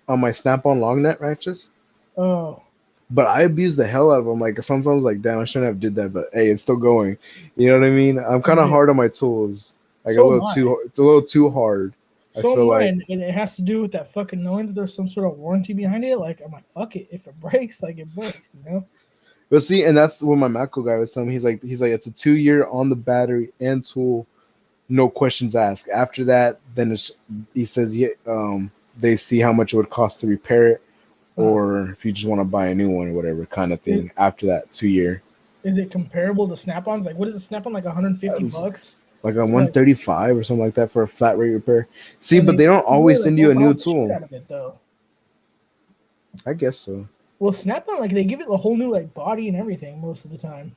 on my Snap-on long net ratchets, Oh, but I abuse the hell out of them. Like sometimes like damn, I shouldn't have did that, but hey, it's still going. You know what I mean? I'm kind of yeah. hard on my tools, like So am I. a little too hard. I So feel am I, like. and it has to do with that fucking knowing that there's some sort of warranty behind it. Like I'm like, fuck it. If it breaks, like it breaks. You know? But see, and that's what my Mako guy was telling me. He's like it's a 2 year on the battery and tool, no questions asked. After that, then he says yeah, they see how much it would cost to repair it, Uh, or if you just want to buy a new one or whatever kind of is, thing. After that 2 year, is it comparable to Snap-ons? Like, what is a Snap-on like? $150? like a So like, 135 or something like that for a flat rate repair. See, and but they they don't fucking really always like send you a work new all the shit tool. out of it though. I guess so. Well, Snap-on, like they give it a whole new like body and everything most of the time.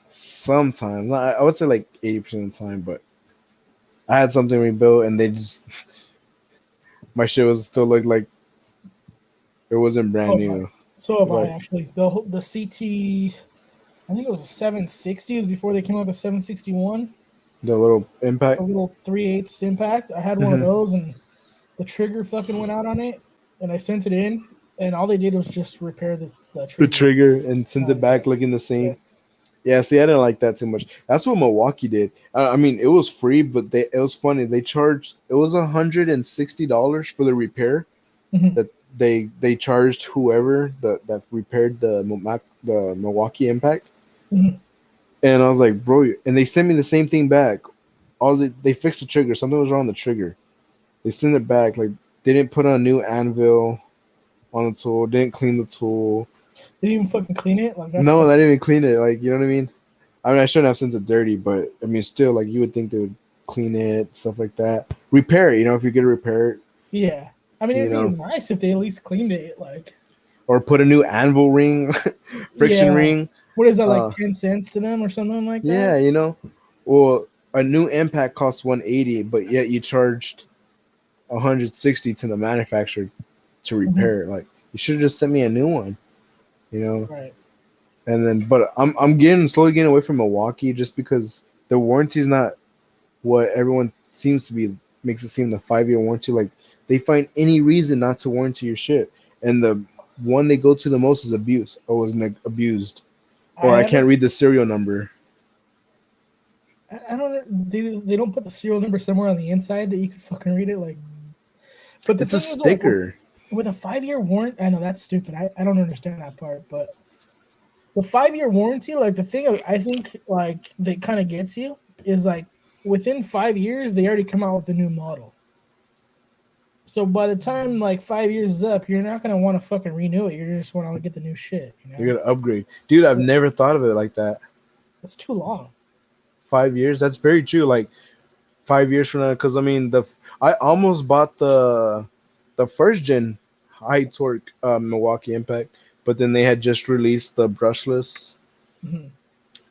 Sometimes I would say like 80% of the time, but I had something rebuilt and they just my shit was still like it wasn't brand So have I. new. So have I Like actually. The CT, I think it was a 760. It was before they came out with the 761. the little A impact. little 3/8 impact. I had one of Hmm. those, and the trigger fucking went out on it, and I sent it in, and all they did was just repair the The trigger. trigger and That sends it was back it. looking the Yeah. same. Yeah, see, I didn't like that too much. That's what Milwaukee did. I mean, it was free, but it was funny. They charged it was $160 for the repair Mhm. that they charged whoever that repaired the Milwaukee Impact, Mhm. and I was like, bro, and they sent me the same thing back. They fixed the trigger. Something was wrong with the trigger. They sent it back. Like they didn't put a new anvil on the tool. Didn't clean the tool. They didn't even fucking clean it. Like that's No, fucking. they didn't even clean it. Like you know what I mean? I mean, I shouldn't have sent it dirty, but I mean, still, like you would think they would clean it, stuff like that. Repair it, if you could repair it, Yeah. I mean, you it'd be know, nice if they at least cleaned it. Like, or put a new anvil ring, friction yeah. ring. What is that, like Uh, 10 cents to them or something like that? yeah, well, a new impact costs 180, but yet you charged 160 to the manufacturer to Mhm. repair it. Like you should have just sent me a new one, you know. Right. And then, but I'm getting slowly getting away from Milwaukee just because the warranty's not what everyone seems to be makes it seem the 5 year warranty. Like they find any reason not to warranty your shit, and the one they go to the most is abuse. Oh, was abused, I or I can't haven't. read the serial number. I don't know. They don't put the serial number somewhere on the inside that you could fucking read it. Like, but the It's a thing is, like, sticker. with a 5 year warrant, I know that's stupid. I don't understand that part, but the 5 year warranty, like the thing I think like that kind of gets you is like within 5 years they already come out with a new model. So by the time like 5 years is up, you're not gonna want to fucking renew it. You're just want to get the new shit. You You're know, gonna upgrade, dude. I've never thought of it like that. that's too long. 5 years. That's very true. Like 5 years from now, because I mean I almost bought the first gen high torque Milwaukee Impact, but then they had just released the brushless, Mhm.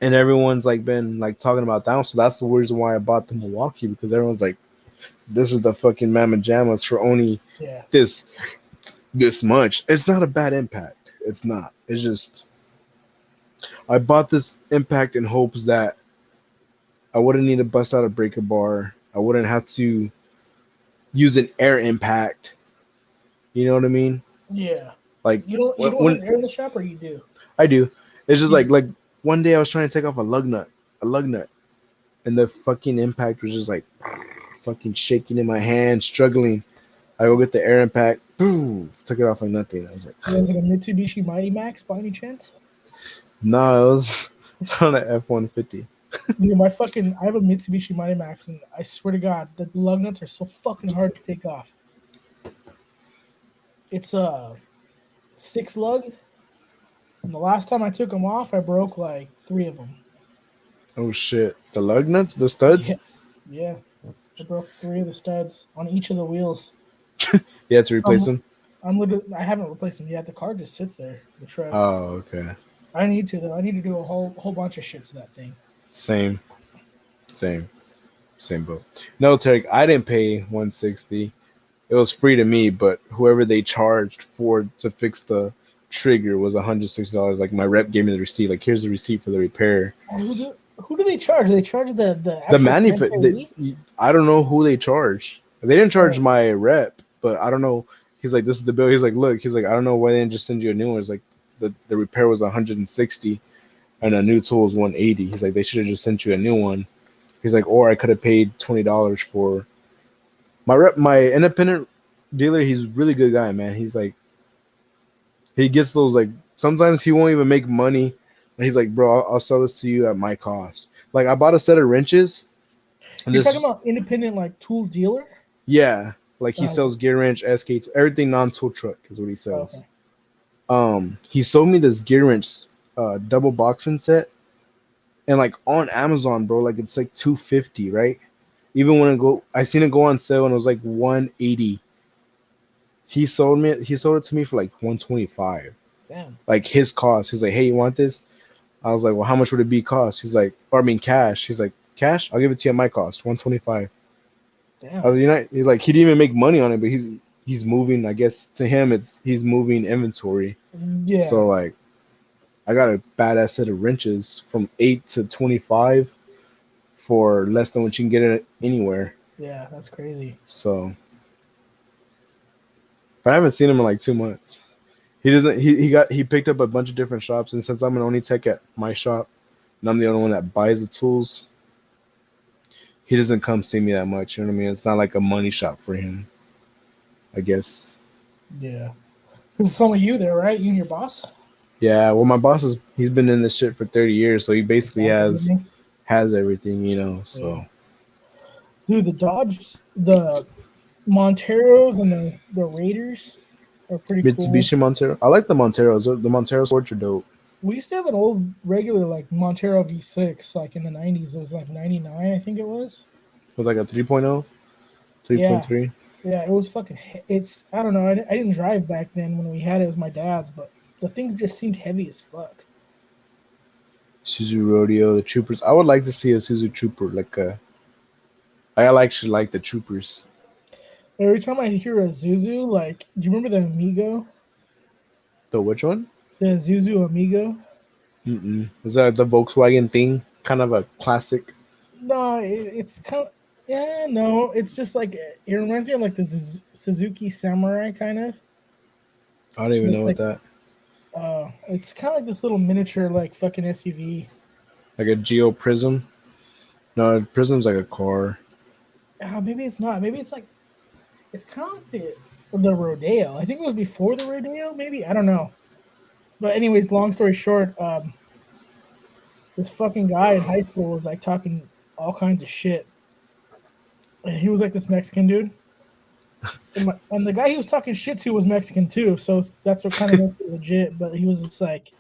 and everyone's like been like talking about that one. So that's the reason why I bought the Milwaukee, because everyone's like, this is the fucking mamma jammas for only Yeah, this this much. It's not a bad impact. It's not. It's just I bought this impact in hopes that I wouldn't need to bust out a breaker bar. I wouldn't have to use an air impact. You know what I mean? yeah. Like You don't have when air in the shop, or you do? I do, it's just You like just one day I was trying to take off a lug nut, and the fucking impact was just like fucking shaking in my hand, struggling. I go get the air impact, boom, took it off like nothing. I was like, It was like a Mitsubishi Mighty Max by any chance? no, it was it's on an F-150. Dude, I have a Mitsubishi Mighty Max, and I swear to God, the lug nuts are so fucking hard to take off. It's a 6 lug, and the last time I took them off, I broke like 3 of them. Oh shit, the lug nuts, the Yeah, studs. yeah. I broke 3 of the studs on each of the wheels. You had to So replace them. I haven't replaced them yet. The car just sits there, the truck. Oh, okay. I need to though. I need to do a whole bunch of shit to that thing. Same, same, same boat. No, Tarek, I didn't pay 160. It was free to me, but whoever they charged for to fix the trigger was $160. Like my rep gave me the receipt. Like here's the receipt for the repair. Who do they charge? They charge the The actual franchisee? I don't know who they charged. They didn't charge Oh, my rep, but I don't know. He's like, this is the bill. He's like, look. He's like, I don't know why they didn't just send you a new one. It's like the repair was 160 and a new tool was 180. He's like, they should have just sent you a new one. He's like, or I could have paid $20 for my rep, my independent dealer. He's a really good guy, man. He's like, he gets those like sometimes he won't even make money. He's like, bro, I'll sell this to you at my cost. Like I bought a set of wrenches, and you're talking this, about independent like tool dealer? yeah, like he Oh, sells gear wrench, SKs, everything non-tool truck is what he sells. okay. He sold me this gear wrench, double boxing set, and like on Amazon, bro, like it's like 250, right? Even when I seen it go on sale and it was like 180. He sold it to me for like 125. Damn. Like his cost. He's like, hey, you want this? I was like, well, how much would it be cost? He's like, or I mean cash. He's like, cash? I'll give it to you at my cost, 125. I Damn. was, he's like, he didn't even make money on it, but he's moving. I guess to him, he's moving inventory. So Yeah. like, I got a badass set of wrenches from 8 to 25 for less than what you can get it anywhere. Yeah, that's crazy. So, but I haven't seen him in like 2 months. He doesn't. He picked up a bunch of different shops, and since I'm an only tech at my shop, and I'm the only one that buys the tools, he doesn't come see me that much. You know what I mean? It's not like a money shop for him, I guess. Yeah. Because it's only you there, right? You and your boss? Yeah. Well, my boss he's been in this shit for 30 years, so he basically That's has everything. everything, So Yeah. Dude, the Monteros and the Raiders are pretty cool. Mitsubishi Montero. I like the Monteros. The Montero sports are dope. We used to have an old regular like Montero V6 like in the 90s. It was like 99, I think it was. With like a 3.0, Yeah. 3.3. Yeah, it was fucking. It's I don't know. I didn't drive back then when we had it. It was my dad's, but the thing just seemed heavy as fuck. Suzu Rodeo, the Troopers. I would like to see a Suzu Trooper. I actually like the Troopers. Every time I hear a Zuzu, like, do you remember the Amigo? The which one? The Zuzu Amigo? Is that the Volkswagen thing? Kind of a classic. No, it's kind of. Yeah, no, it's just like it reminds me of like the Suzuki Samurai kind of. I don't even It's know what like that. it's kind of like this little miniature like fucking SUV. Like a Geo Prism. No, Prism's like a car. Maybe it's not. Maybe it's like it's kind of like the Rodeo. I think it was before the Rodeo. Maybe I don't know. But anyways, long story short, this fucking guy in high school was like talking all kinds of shit. And he was like this Mexican dude. And the guy he was talking shit to was Mexican too, so that's what kind of makes it legit. But he was just like,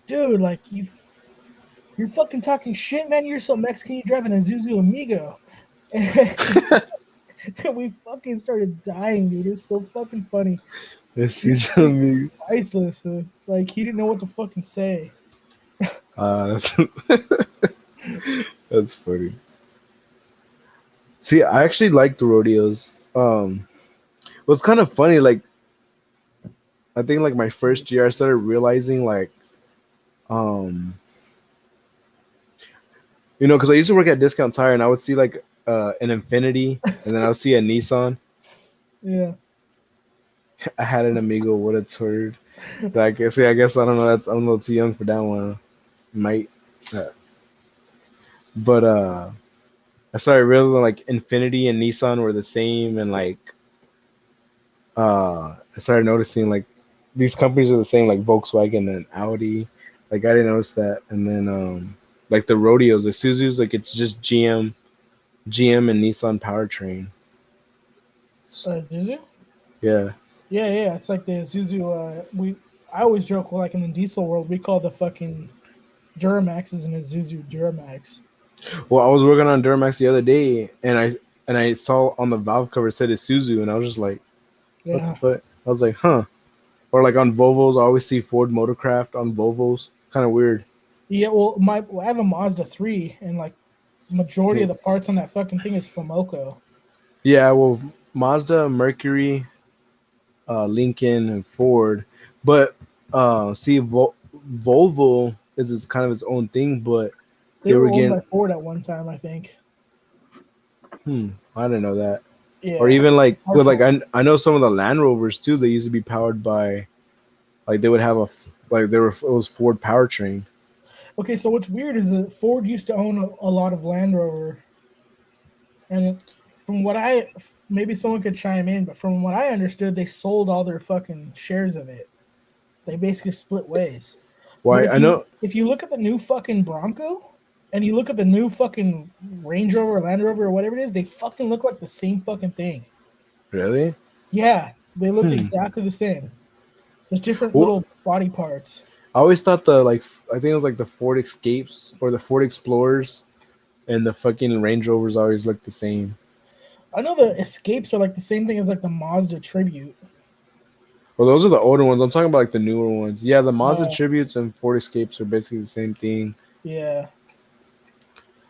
dude, like you're fucking talking shit, man. You're so Mexican, you're driving a Zuzu Amigo. And we fucking started dying, dude. It's so fucking funny. This It's is me. priceless. Like he didn't know what to fucking say. That's that's funny. See, I actually like the rodeos. It was kind of funny. Like, I think like my first year, I started realizing like, um, because I used to work at Discount Tire, and I would see like an Infinity, and then I would see a Nissan. Yeah. I had an Amigo. What a turd! So I guess I don't know. I'm a little too young for that one. Might, but I started realizing like Infinity and Nissan were the same, and like I started noticing like these companies are the same, like Volkswagen and Audi. Like I didn't notice that, and then like the rodeos, the Suzu's, like it's just GM and Nissan powertrain. Zuzu? Yeah. Yeah. It's like the Zuzu. I always joke, like in the diesel world, we call the fucking Duramaxes in a Zuzu Duramax. Well, I was working on Duramax the other day, and I saw on the valve cover it said Isuzu, and I was just like, what the Yeah. fuck? I was like, huh. Or like on Volvos, I always see Ford Motorcraft on Volvos. Kind of weird. Yeah, well, I have a Mazda 3, and like majority of the parts on that fucking thing is Fomoco. Yeah, well, Mazda, Mercury, Lincoln, and Ford. But see, Volvo is kind of its own thing, but They they were were owned getting, by Ford at one time, I think. I didn't know that. Or Yeah, even like with like partially. I know some of the Land Rovers too. They used to be powered by like they would have like they were it was Ford powertrain. Okay, so what's weird is that Ford used to own a lot of Land Rover, and from what maybe someone could chime in, but from what I understood, they sold all their fucking shares of it. They basically split ways. But Why I know if you look at the new fucking Bronco and you look at the new fucking Range Rover, Land Rover, or whatever it is, they fucking look like the same fucking thing. really. Yeah, they look Hmm. exactly the same. Just different Well, little body parts. I always thought the like I think it was like the Ford Escapes or the Ford Explorers and the fucking Range Rovers always look the same. I know the Escapes are like the same thing as like the Mazda Tribute. Well, those are the older ones. I'm talking about like the newer ones. Yeah, the Mazda Uh, Tributes and Ford Escapes are basically the same thing. yeah,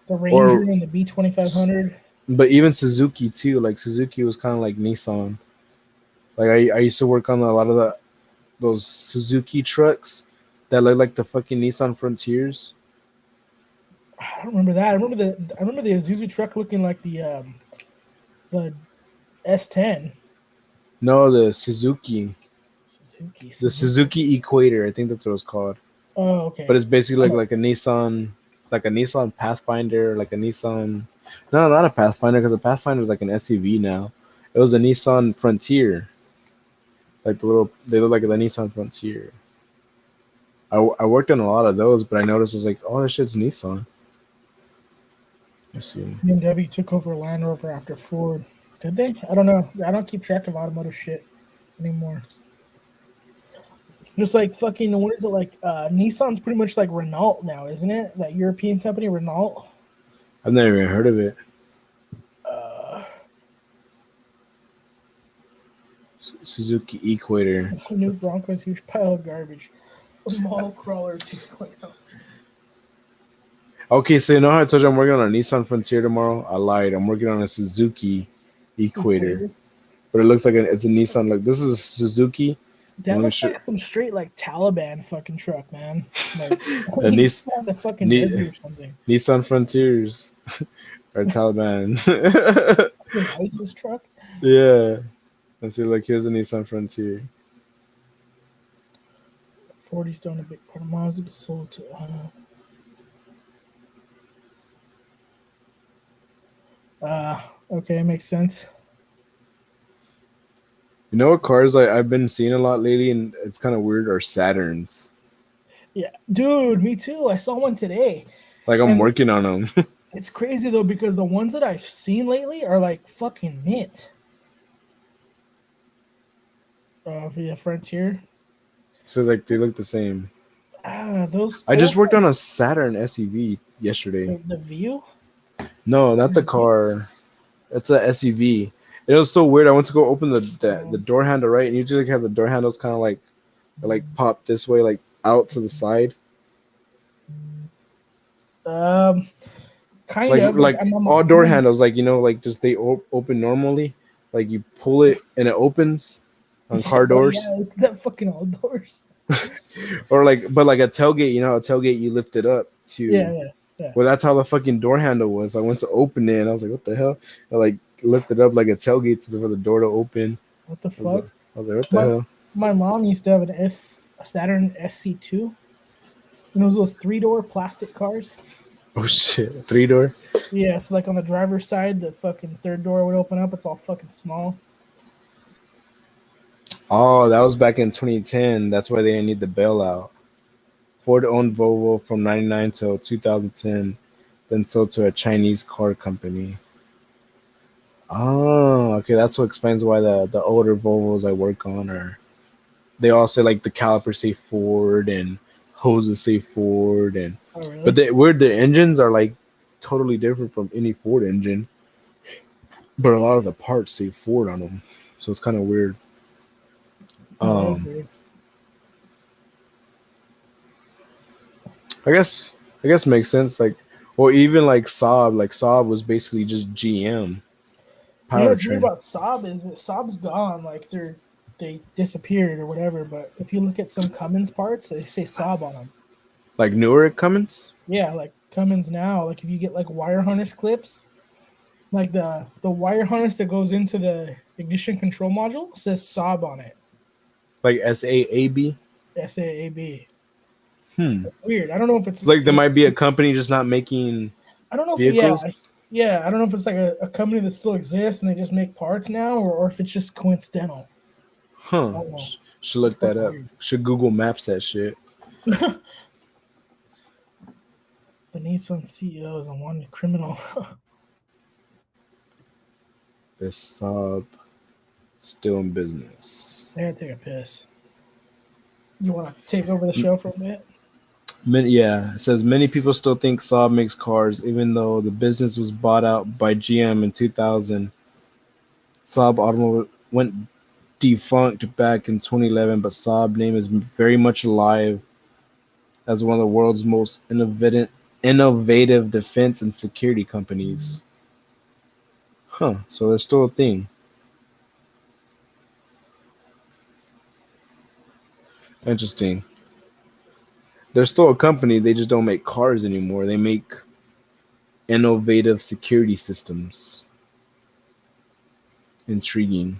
the Ranger Or, and the B2500. but even Suzuki too. Like Suzuki was kind of like Nissan. Like I used to work on a lot of those Suzuki trucks that look like the fucking Nissan Frontiers. I don't remember that. I remember the Isuzu truck looking like the S10. No, the Suzuki, the Suzuki. Suzuki Equator. I think that's what it's called. Oh, But okay. it's basically I know. like a Nissan, like a Nissan Pathfinder, like a Nissan. No, not a Pathfinder because a Pathfinder is like an SUV now. It was a Nissan Frontier, like the little. They look like the Nissan Frontier. I worked on a lot of those, but I noticed it's like, oh, this shit's Nissan. Let's see. BMW took over Land Rover after Ford. Did they? I don't know. I don't keep track of automotive shit anymore. Just like fucking, what is it like? Nissan's pretty much like Renault now, isn't it? That European company, Renault. I've never even heard of it. Uh, Suzuki Equator. new Broncos, huge pile of garbage. Mall crawler 2.0. Okay, so you know how I told you I'm working on a Nissan Frontier tomorrow? I lied. I'm working on a Suzuki Equator, Equator. but it looks like it's a Nissan. Like this is a Suzuki. That Let me looks show like some straight like Taliban fucking truck, man. Like a he's on the fucking Ni- desert or something. Nissan Frontiers or Taliban. Fucking ISIS truck. Yeah. Let's see. Like here's a Nissan Frontier. 40's done a big part of Mazda, but sold to. Okay, makes sense. You know what cars I've been seeing a lot lately, and it's kind of weird, are Saturns. Yeah, dude, me too. I saw one today, Like I'm and working on them. it's crazy though because the ones that I've seen lately are like fucking mint. Yeah, Frontier. So like they look the same. Those I just old worked on a Saturn SUV yesterday. the View. No, not the Saturn View. car. It's a SUV. It was so weird. I went to go open the Oh. door handle, right, and usually like have the door handles kind of like pop this way, like out to the side, Um, kind of like like all door handles, like like just they open normally. Like you pull it and it opens on car oh doors, yeah, it's that fucking outdoors. or like but like a tailgate. You know, a tailgate you lift it up to. Yeah. Well, that's how the fucking door handle was. I went to open it and I was like, what the hell? I like lifted up like a tailgate for the door to open. What the I was like, fuck? what the My hell? my mom used to have a Saturn SC2. You know those 3-door plastic cars? Oh shit, 3-door. Yeah, so like on the driver's side, the fucking third door would open up. It's all fucking small. Oh, that was back in 2010. That's why they didn't need the bailout. Ford owned Volvo from '99 till 2010, then sold to a Chinese car company. Oh, okay, that's what explains why the older Volvos I work on are they all say like the calipers say Ford and hoses say Ford and Oh, but really? they weird the engines are like totally different from any Ford engine, but a lot of the parts say Ford on them, so it's kind of weird. Oh, that is Um, weird. I guess I guess it makes sense. Like, or even like Saab was basically just GM You know what's weird powertrain. about Saab is that Saab's gone. Like they disappeared or whatever. But if you look at some Cummins parts, they say Saab on them. Like newer Cummins. Yeah, like Cummins now. Like if you get like wire harness clips, like the wire harness that goes into the ignition control module says Saab on it. Like SAAB. SAAB. Hmm. That's weird. I don't know if it's Like there might it's. be a company just not making I don't know if vehicles. yeah. I don't know if it's like a company that still exists and they just make parts now, or if it's just coincidental. Huh. I don't know. Should It's look that fucking up. weird. Should Google Maps that shit. The Nissan CEO is a wanted criminal. Is Saab still in business? I gotta take a piss. You want to take over the show for a bit? Yeah, it says many people still think Saab makes cars, even though the business was bought out by GM in 2000. Saab Automobile went defunct back in 2011, but Saab name is very much alive as one of the world's most innovative defense and security companies. Huh, so they're still a thing. Interesting. They're still a company, they just don't make cars anymore. They make innovative security systems. Intriguing.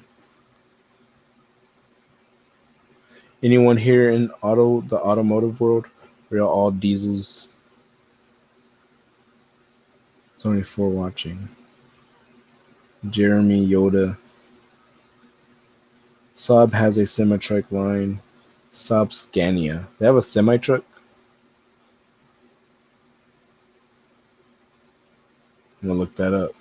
Anyone here in the automotive world? We're all diesels. It's only four watching. Jeremy Yoda. Saab has a semi-truck line. Saab Scania. They have a semi-truck? I'm gonna look that up.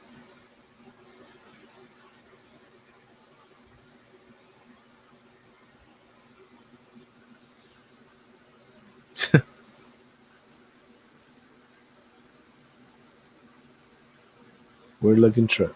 Weird looking truck.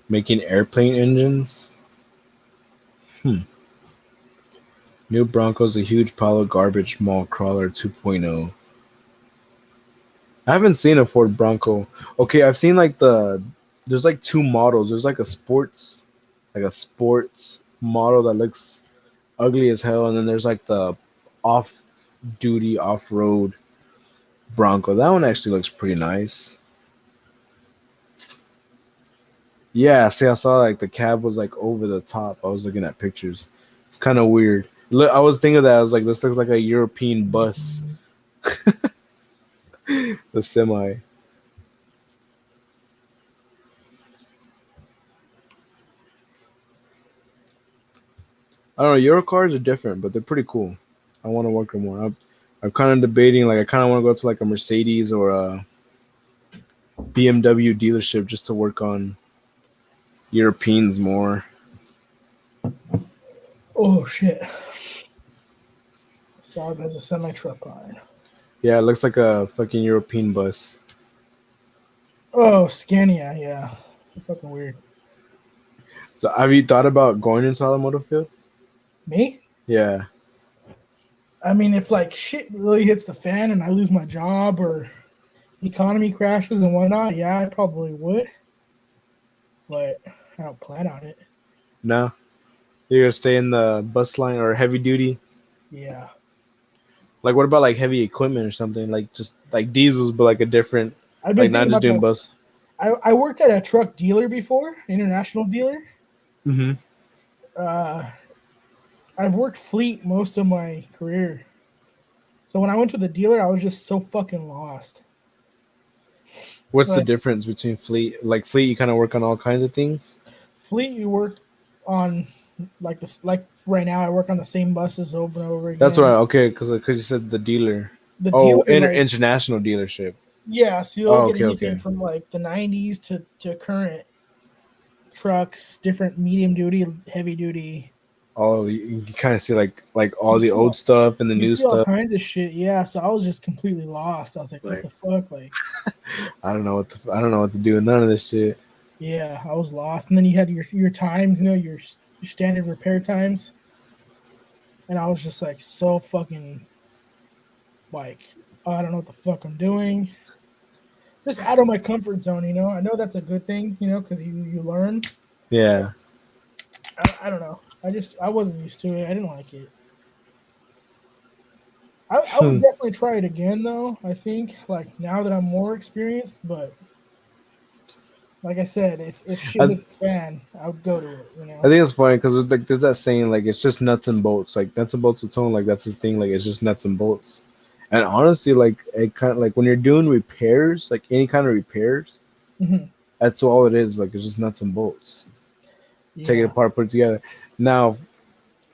Making airplane engines? Hmm. New Bronco's a huge pile of garbage mall crawler 2.0. I haven't seen a Ford Bronco. Okay, I've seen there's like two models. There's like a sports model that looks ugly as hell, and then there's like the off duty off road Bronco. That one actually looks pretty nice. Yeah, see, I saw like the cab was like over the top. I was looking at pictures. It's kind of weird. Look, I was thinking of that. I was like, this looks like a European bus, the semi. I don't know. Euro cars are different, but they're pretty cool. I want to work on more. I'm kind of debating. Like, I kind of want to go to like a Mercedes or a BMW dealership just to work on Europeans more. Oh shit! Saab has a semi truck line. Yeah, it looks like a fucking European bus. Oh, Scania. Yeah, fucking weird. So, have you thought about going into automotive field? Me? Yeah. I mean, if like shit really hits the fan and I lose my job or the economy crashes and whatnot, yeah, I probably would. But I don't plan on it. No. You're gonna stay in the bus line or heavy duty? Yeah. Like, what about like heavy equipment or something? Like just like diesels, but like a different, I've been like not thinking just about doing that. bus. I worked at a truck dealer before, international dealer. Mm-hmm. Uh, I've worked fleet most of my career. So when I went to the dealer, I was just so fucking lost. What's the Like difference between fleet? Like fleet, you kind of work on all kinds of things. fleet, you work on like this. Like right now, I work on the same buses over and over That's right. again. Okay, because you said the dealer. The Oh, dealer, like international dealership. yeah, so you'll Oh, get okay, anything okay. from like the '90s to current trucks, different medium duty, heavy duty. Oh, you kind of see like all You the see old all stuff and the you new see all stuff. kinds of shit. Yeah, so I was just completely lost. I was like, what Like the fuck? Like, I don't know I don't know what to do with none of this shit. yeah, I was lost. And then you had your times, your standard repair times, and I was just like so fucking like I don't know what the fuck I'm doing. Just out of my comfort zone, you know. I know that's a good thing, you know, because you learn. Yeah. I don't know. I wasn't used to it. I didn't like it. I would Hmm. definitely try it again though. I think like now that I'm more experienced, but like I said, if shit I hits the fan, I would go to it. You I know. think it's funny because like there's that saying like it's just nuts and bolts. Like nuts and bolts with tone. Like that's his thing. Like it's just nuts and bolts. And honestly, like it kind of like when you're doing repairs, like any kind of repairs, Hmm. that's all it is. Like it's just nuts and bolts. Take it Yeah, apart, put it together. Now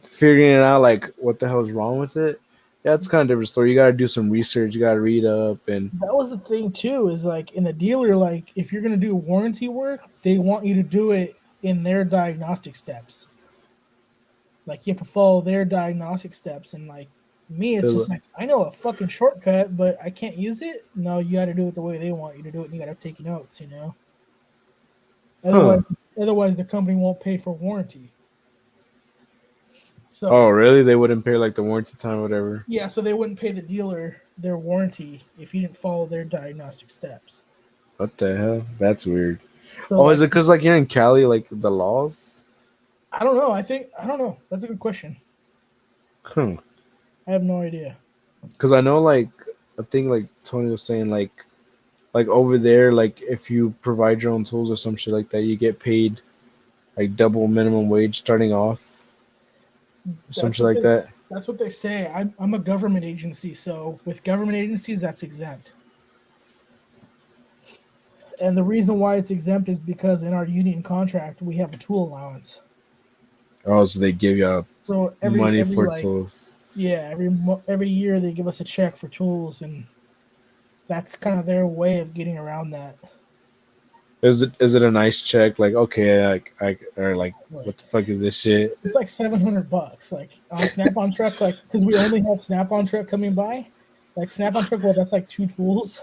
figuring it out, like what the hell is wrong with it? Yeah, it's kind of different story. You gotta do some research. You gotta read up and that was the thing too. Is like in the dealer, like if you're gonna do warranty work, they want you to do it in their diagnostic steps. Like you have to follow their diagnostic steps, and like me, it's just the like I know a fucking shortcut, but I can't use it. No, you got to do it the way they want you to do it, and you got to take notes. You know, huh. otherwise, otherwise the company won't pay for warranty. Oh, So really? They wouldn't pay like the warranty time or whatever. yeah, so they wouldn't pay the dealer their warranty if you didn't follow their diagnostic steps. What the hell? That's weird. So Oh, is like it because like you're in Cali, like the laws? I don't know. I don't know. That's a good question. Huh. I have no idea. Because I know like I think like Tony was saying like over there like if you provide your own tools or some shit like that, you get paid like double minimum wage starting off, some That's shit what like that. that's what they say. I'm a government agency, so with government agencies, that's exempt. And the reason why it's exempt is because in our union contract we have a tool allowance. Oh, so they give you out So money every for like tools. yeah every year they give us a check for tools, and that's kind of their way of getting around that. Is it a nice check? Like okay, like I or like Like what the fuck is this shit? it's like $700, like on Snap on Truck, like because we only have Snap on Truck coming by. Like Snap on Truck, well, that's like two tools.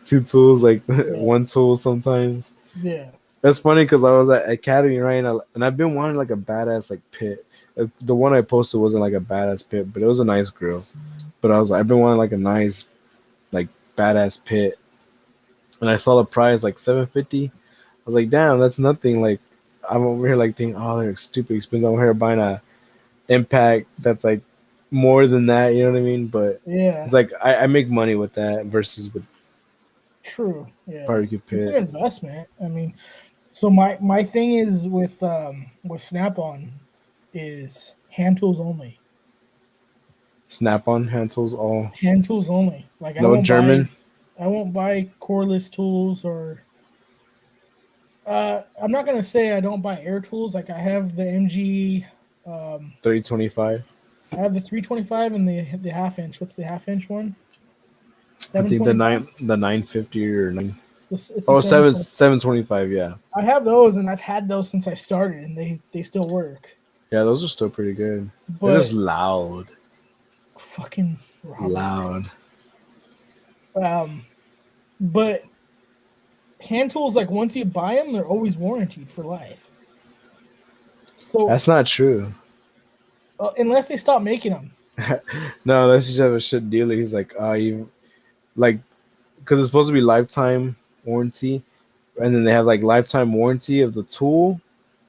Two tools, like Yeah, one tool sometimes. yeah, That's funny because I was at Academy, right? And I've been wanting like a badass like pit. The one I posted wasn't like a badass pit, but it was a nice grill. But I've been wanting like a nice like badass pit, and I saw the price like 750. I was like, damn, that's nothing. Like I'm over here like thinking, oh, they're stupid expensive. I'm over here buying a Impact that's like more than that. You know what I mean? But yeah. it's like I make money with that versus the True. Yeah, barbecue it's an pit. investment. I mean, so my thing is with Snap on is hand tools only. Snap on hand tools, all Hand tools only. Like no German. I won't buy cordless tools or I'm not gonna say I don't buy air tools. Like I have the MG 325. I have the 325 and the half inch. What's the half inch one? I think the 725? 950 or 9. It's the Oh, 725. 725. Yeah, I have those and I've had those since I started and they still work. yeah, those are still pretty good. They're just But loud, fucking Robert. loud. Um, but hand tools, like once you buy them, they're always warranted for life. So That's not true. unless they stop making them, No, unless you just have a shit dealer. He's like, you like because it's supposed to be lifetime warranty, and then they have like lifetime warranty of the tool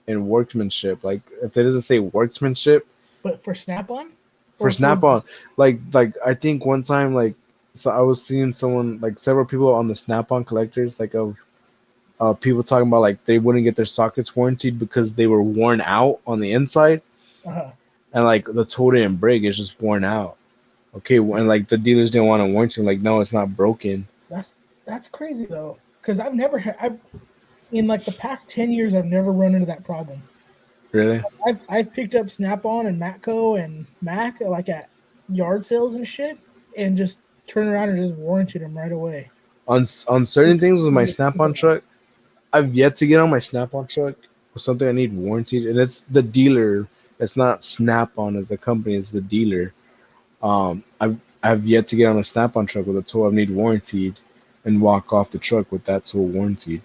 and workmanship. Like if it doesn't say workmanship, but for Snap on, For Or for Snap-on, like I think one time like so I was seeing someone like several people on the Snap-on collectors like of people talking about like they wouldn't get their sockets warranted because they were worn out on the inside uh and like the tool didn't break, it's just worn out. Okay, and like the dealers didn't want to warranty, like no, it's not broken. that's crazy though, because I've in like the past 10 years I've never run into that problem. Really? I've picked up Snap-on and Matco and Mac like at yard sales and shit, and just turn around and just warranted them right away. On certain Just things with my because it's Snap-on truck, I've yet to get on my Snap-on truck with something I need warranted, and it's the dealer. It's not Snap-on as the company; it's the dealer. I've yet to get on a Snap-on truck with a tool I need warranted, and walk off the truck with that tool warranted.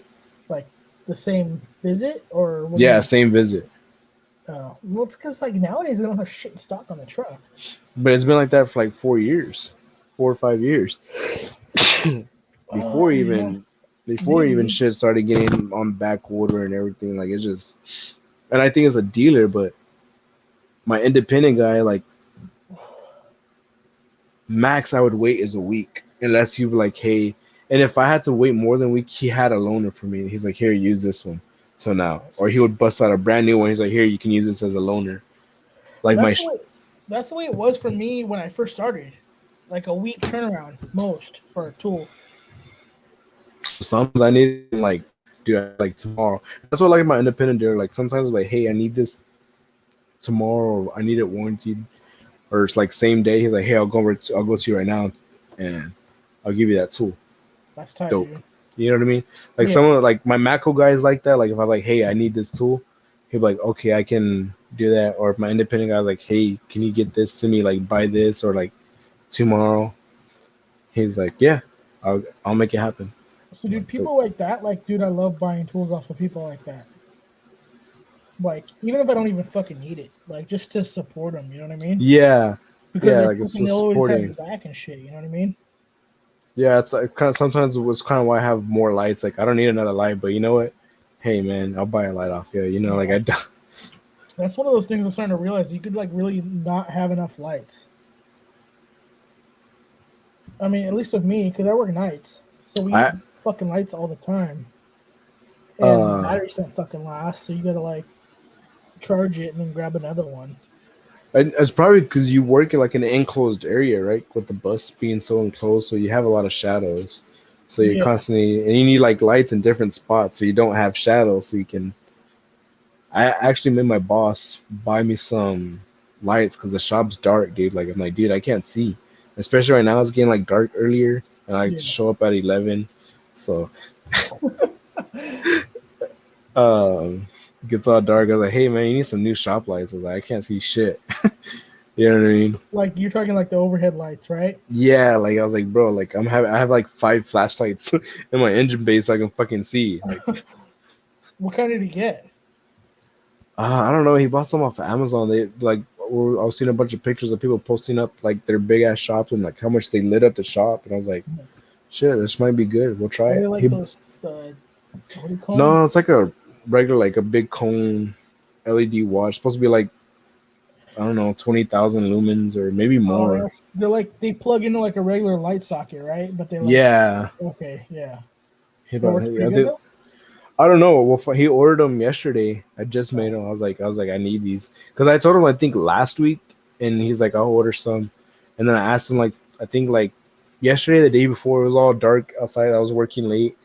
like the same visit, or what do you Yeah, mean? same visit. Well, it's because like nowadays they don't have shit in stock on the truck. But it's been like that for like 4 years, 4 or 5 years. Oh before yeah, even before even maybe. shit started getting on back order and everything. Like it's just, and I think it's a dealer, but my independent guy, like max I would wait is a week unless you were like, hey, and if I had to wait more than a week, he had a loaner for me. He's like, here, use this one. So now, or he would bust out a brand new one. He's like, here, you can use this as a loaner. Like That's my the way. That's the way it was for me when I first started. Like a week turnaround most for a tool. sometimes I need like do like tomorrow. That's what I like my independent dealer. Like sometimes like, hey, I need this tomorrow. Or I need it warranted, or it's like same day. He's like, hey, I'll go to you right now, and I'll give you that tool. That's tight, Dope. dude. You know what I mean? Like Yeah. someone like my Mako guys like that. Like if I'm like, hey, I need this tool, he'll be like, okay, I can do that. Or if my independent guy's like, hey, can you get this to me? Like buy this or like tomorrow. He's like, yeah, I'll make it happen. So, I'm dude, like, dope. people like that, like, dude, I love buying tools off of people like that. Like, even if I don't even fucking need it, like, just to support them, you know what I mean? Yeah, Because yeah, they're like it's fucking, so they'll always have your supporting. back and shit, you know what I mean? Yeah, it's like kind of sometimes it was kind of why I have more lights. Like I don't need another light, but you know what? Hey man, I'll buy a light off you. You know, like Yeah. I don't. That's one of those things I'm starting to realize. You could, like, really not have enough lights. I mean, at least with me, because I work nights. So we use I fucking lights all the time. And the uh, batteries don't fucking last. So you gotta, like, charge it and then grab another one. and it's probably because you work in like an enclosed area, right? With the bus being so enclosed, so you have a lot of shadows. So you're Yeah. constantly, and you need like lights in different spots, so you don't have shadows. So you can. I actually made my boss buy me some lights because the shop's dark, dude. Like I'm like, dude, I can't see. Especially right now, it's getting like dark earlier, and I Yeah. show up at 11, so um, it gets all dark. I was like, hey man, you need some new shop lights. I was like, I can't see shit. You know what I mean? Like, you're talking like the overhead lights, right? Yeah, like I was like, bro, like I have like 5 flashlights in my engine bay so I can fucking see. Like, What kind did he get? I don't know. He bought some off of Amazon. They like I was seeing a bunch of pictures of people posting up like their big ass shops and like how much they lit up the shop, and I was like, shit, this might be good. We'll try Are it. they like He those the what do you call them? no, it's like a regular like a big cone LED watch. Supposed to be like I don't know 20,000 lumens or maybe Oh, more. they're like they plug into like a regular light socket, right? But they like Yeah. okay, yeah. He It bought, works pretty I good think though. I don't know. Well, he ordered them yesterday. I just made Oh, them. I was like, I need these because I told him I think last week, and he's like, I'll order some. And then I asked him like, I think like yesterday, the day before, it was all dark outside. I was working late,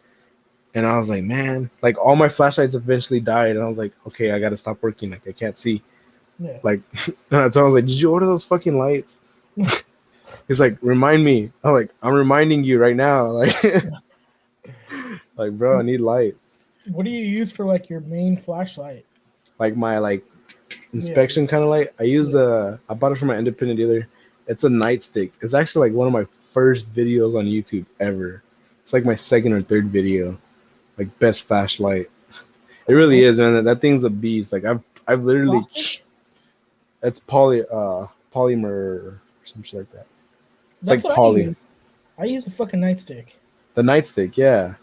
and I was like, man, like all my flashlights eventually died, and I was like, okay, I gotta stop working. Like I can't see. yeah. Like, and so I was like, did you order those fucking lights? He's like, remind me. I'm like, I'm reminding you right now. Like, bro, I need light. What do you use for like your main flashlight? Like my like Yeah, inspection kind of light. I use yeah. I bought it from my independent dealer. It's a nightstick. It's actually like one of my first videos on YouTube ever. It's like my second or third video. Like best flashlight. It really is, man. That thing's a beast. Like I've literally Plastic? it's polymer or some shit like that. It's That's like what I poly. use. I use a fucking nightstick. The nightstick, yeah.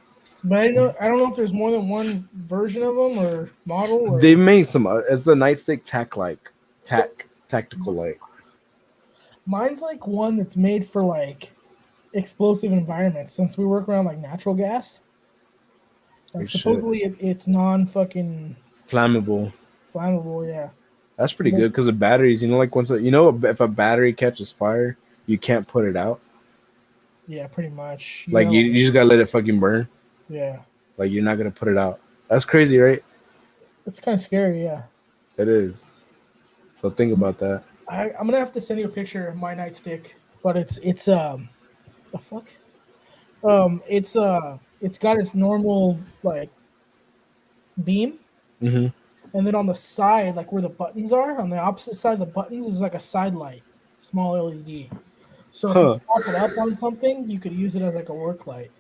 But I don't know if there's more than one version of them or model They or made some. It's the nightstick tac like so tactical light. Mine's like one that's made for like explosive environments. Since we work around like natural gas, Oh like shit. supposedly it's non-fucking Flammable. flammable. Yeah, That's pretty and good it's because the batteries, like once if a battery catches fire, you can't put it out. yeah, pretty much. You Like gotta you like just gotta let it fucking burn. yeah. Like you're not gonna put it out. That's crazy, right? It's kind of scary. Yeah, It is. So think about that. I'm gonna have to send you a picture of my nightstick, but it's the fuck it's got its normal like beam, Hmm. and then on the side, like where the buttons are, on the opposite side of the buttons is like a side light, small LED. So if you Huh. pop it up on something, you could use it as like a work light.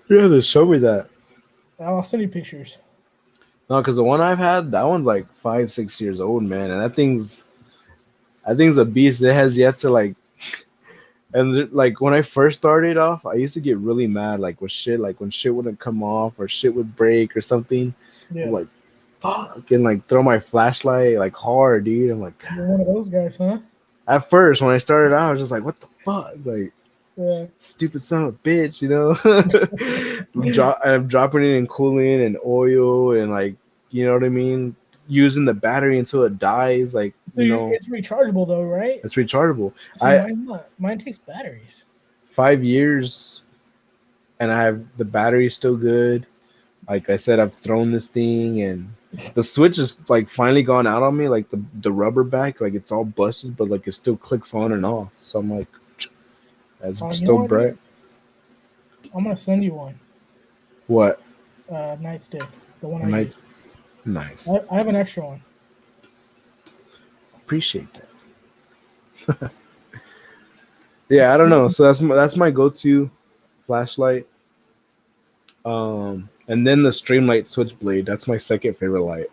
Yeah, they show me that. I'll send you pictures. No, because the one I've had, that one's like 5, 6 years old, man, and that thing's a beast. It has yet to like, and like when I first started off, I used to get really mad, like with shit, like when shit wouldn't come off or shit would break or something. I'm Yeah, like, fuck, and like throw my flashlight like hard, dude. I'm like, you're one of those guys, huh? at first when I started out, I was just like, what the fuck, like Yeah. stupid son of a bitch, I'm dropping it in coolant and oil and like, you know what I mean? Using the battery until it dies, like, So it's rechargeable though, right? it's rechargeable. See, I mine's not. Mine takes batteries. 5 years and I have the battery still good. Like I said, I've thrown this thing and the switch is like finally gone out on me, like the rubber back, like it's all busted, but like it still clicks on and off. So I'm like, it's Oh, you know still what, bright. dude? I'm gonna send you one. What? Nightstick, the one I use. Nice. Nice. I have an extra one. Appreciate that. Yeah, I don't know. So that's my go-to flashlight. And then the Streamlight Switchblade. That's my second favorite light.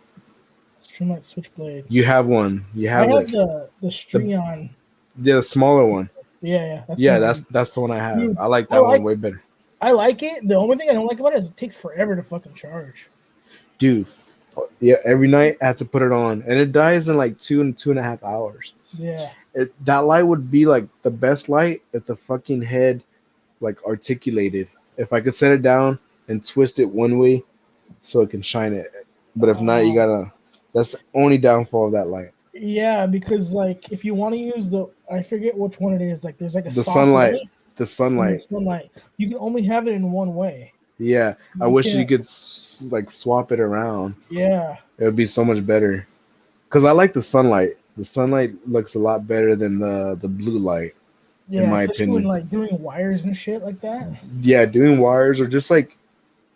Streamlight Switchblade. You have one. You I have have like the the Streon. the smaller one. Yeah, that's the Yeah, one I that's use. that's the one I have. Dude, I like I that one like way better. I like it. The only thing I don't like about it is it takes forever to fucking charge. Dude, yeah, every night I had to put it on, and it dies in like 2 and 2.5 hours. Yeah. That light would be like the best light if the fucking head like articulated. If I could set it down and twist it one way so it can shine it. But if not, you Um, gotta. That's the only downfall of that light. yeah, because like if you want to use I forget which one it is. Like there's like a The soft sunlight. light The and the sunlight. sunlight. You can only have it in one way. Yeah, I You wish you can't. could like swap it around. Yeah. It would be so much better. Cause I like the sunlight. The sunlight looks a lot better than the blue light, in Yeah, my especially when opinion. like doing wires and shit like that. Yeah, doing wires or just like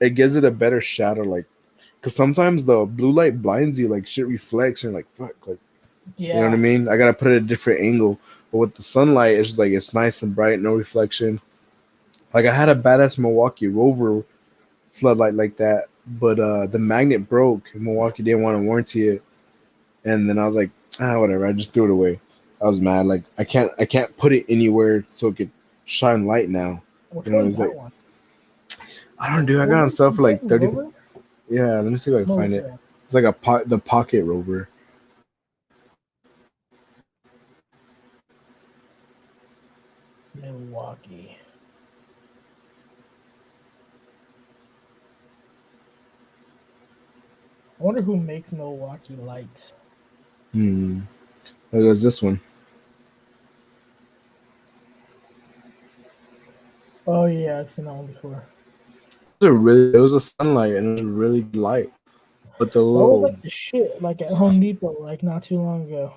it gives it a better shadow. Like, cause sometimes the blue light blinds you. Like shit reflects, and you're like fuck. Like, you know what I Yeah. mean? I gotta put it at a different angle. But with the sunlight, it's just like it's nice and bright, no reflection. Like I had a badass Milwaukee Rover floodlight like that, but the magnet broke and Milwaukee didn't want to warranty it. And then I was like, whatever. I just threw it away. I was mad. Like I can't put it anywhere so it could shine light now. Which one is It's that like one? I don't do. I got on Rover? sale You for said like 30. Rover? Yeah, let me see if I can I'm gonna find look it. it up. It's like the Pocket Rover. Milwaukee. I wonder who makes Milwaukee lights. Hmm. It was this one. Oh yeah, I've seen that one before. It was a sunlight and it was a really good light. But the That was little, like the shit, like at Home Depot, like not too long ago.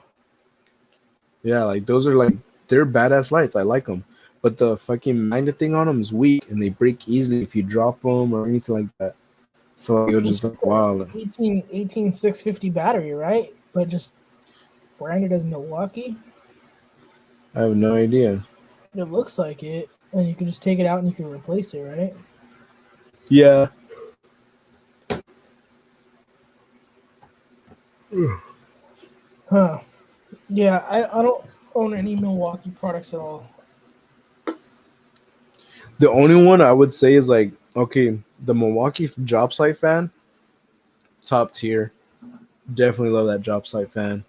yeah, like those are like they're badass lights. I like them. But the fucking magnet thing on them is weak and they break easily if you drop them or anything like that. So like, it was It's just just like a wow. 18650 battery, right? But just branded as Milwaukee. I have no idea. It looks like it, and you can just take it out and you can replace it, right? Yeah. Huh. Yeah, I don't own any Milwaukee products at all. The only one I would say is like okay, the Milwaukee job site fan, top tier. Definitely love that job site fan.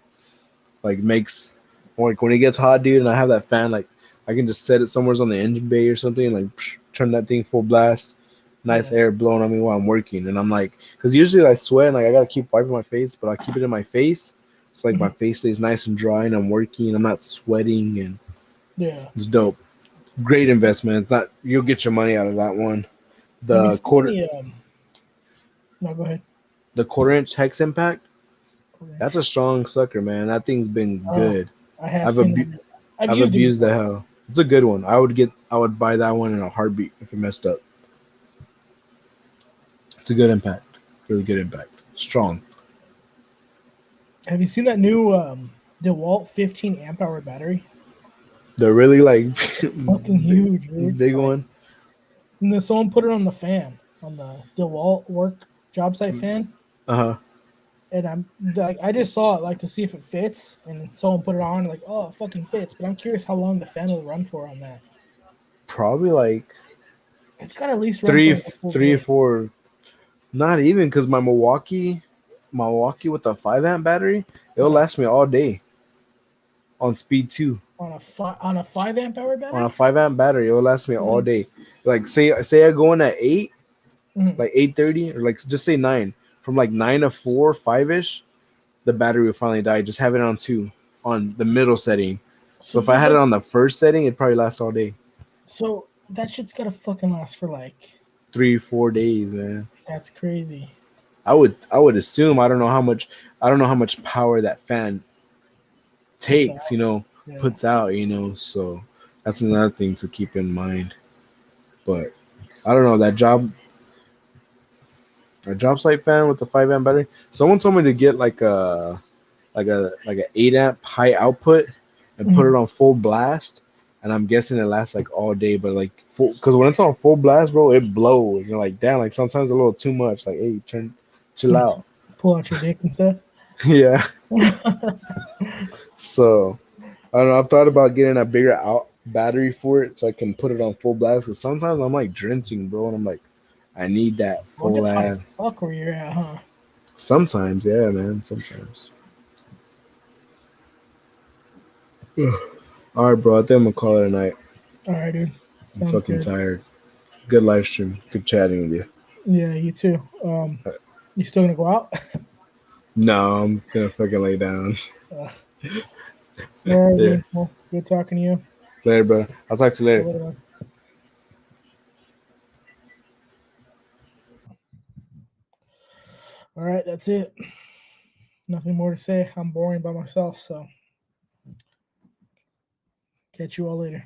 Like makes Like when it gets hot, dude, and I have that fan, like I can just set it somewhere on the engine bay or something, and like turn that thing full blast, nice Yeah. air blowing on me while I'm working, and I'm like, because usually I sweat and like I gotta keep wiping my face, but I keep it in my face, so like my face stays nice and dry, and I'm working, I'm not sweating, and Yeah. it's dope. Great investment. It's not you'll get your money out of that one. Have you The seen quarter the no, go ahead. the quarter inch hex impact, Quarter that's inch. a strong sucker, man. That thing's been Oh, good. I have I've seen abu- that. I've I've used it abused the before. hell. It's a good one. I would buy that one in a heartbeat if it messed up. It's a good impact. Really good impact. Strong. Have you seen that new DeWalt 15 amp hour battery? They're really like Fucking huge, dude. big Like, one. and then someone put it on the fan, on the DeWalt work job site fan. Uh-huh. And I'm like, I just saw it like to see if it fits, and someone put it on, like, oh, it fucking fits. But I'm curious how long the fan will run for on that. Probably like It's got to at least run for three like a full three day four not even because my Milwaukee with the 5 amp battery, it'll uh, last me all day on speed 2. on a 5 amp hour On a battery. 5 amp battery, it'll last me all Mhm. day. Like say I go in at 8, Mhm. like 8:30, or like just say 9. From like 9 to 4, 5ish, the battery will finally die. Just have it on 2 on the middle setting. So So, if I dude, had it like, on the first setting, it'd probably last all day. so that shit's got to fucking last for like, 3 4 days, man. that's crazy. I would assume I don't know how much power that fan Puts takes, out. Yeah. puts out, so that's another thing to keep in mind. But I don't know that job site fan with the 5 amp battery. Someone told me to get like a 8 amp high output and put it Mhm. on full blast, and I'm guessing it lasts like all day. But like full, because when it's on full blast, bro, it blows. You're like, damn, like sometimes a little too much. Like, hey, chill out. Pull out your dick and stuff. Yeah. So I don't know. I've thought about getting a bigger out battery for it so I can put it on full blast. Because sometimes I'm like drenching, bro, and I'm like, I need that Well, it full gets hot ass. as fuck where you're at, huh? Sometimes, yeah, man. Sometimes. All right, bro. I think I'm gonna call it a night. All right, dude. I'm Sounds fucking good. tired. Good live stream. Good chatting with you. Yeah, you too. You still gonna go out? No, I'm gonna fucking lay down. Uh, all right, Yeah. dude. Well, good talking to you. Later, bro. I'll talk to you See you later. later, man. All right, that's it. Nothing more to say. I'm boring by myself, so catch you all later.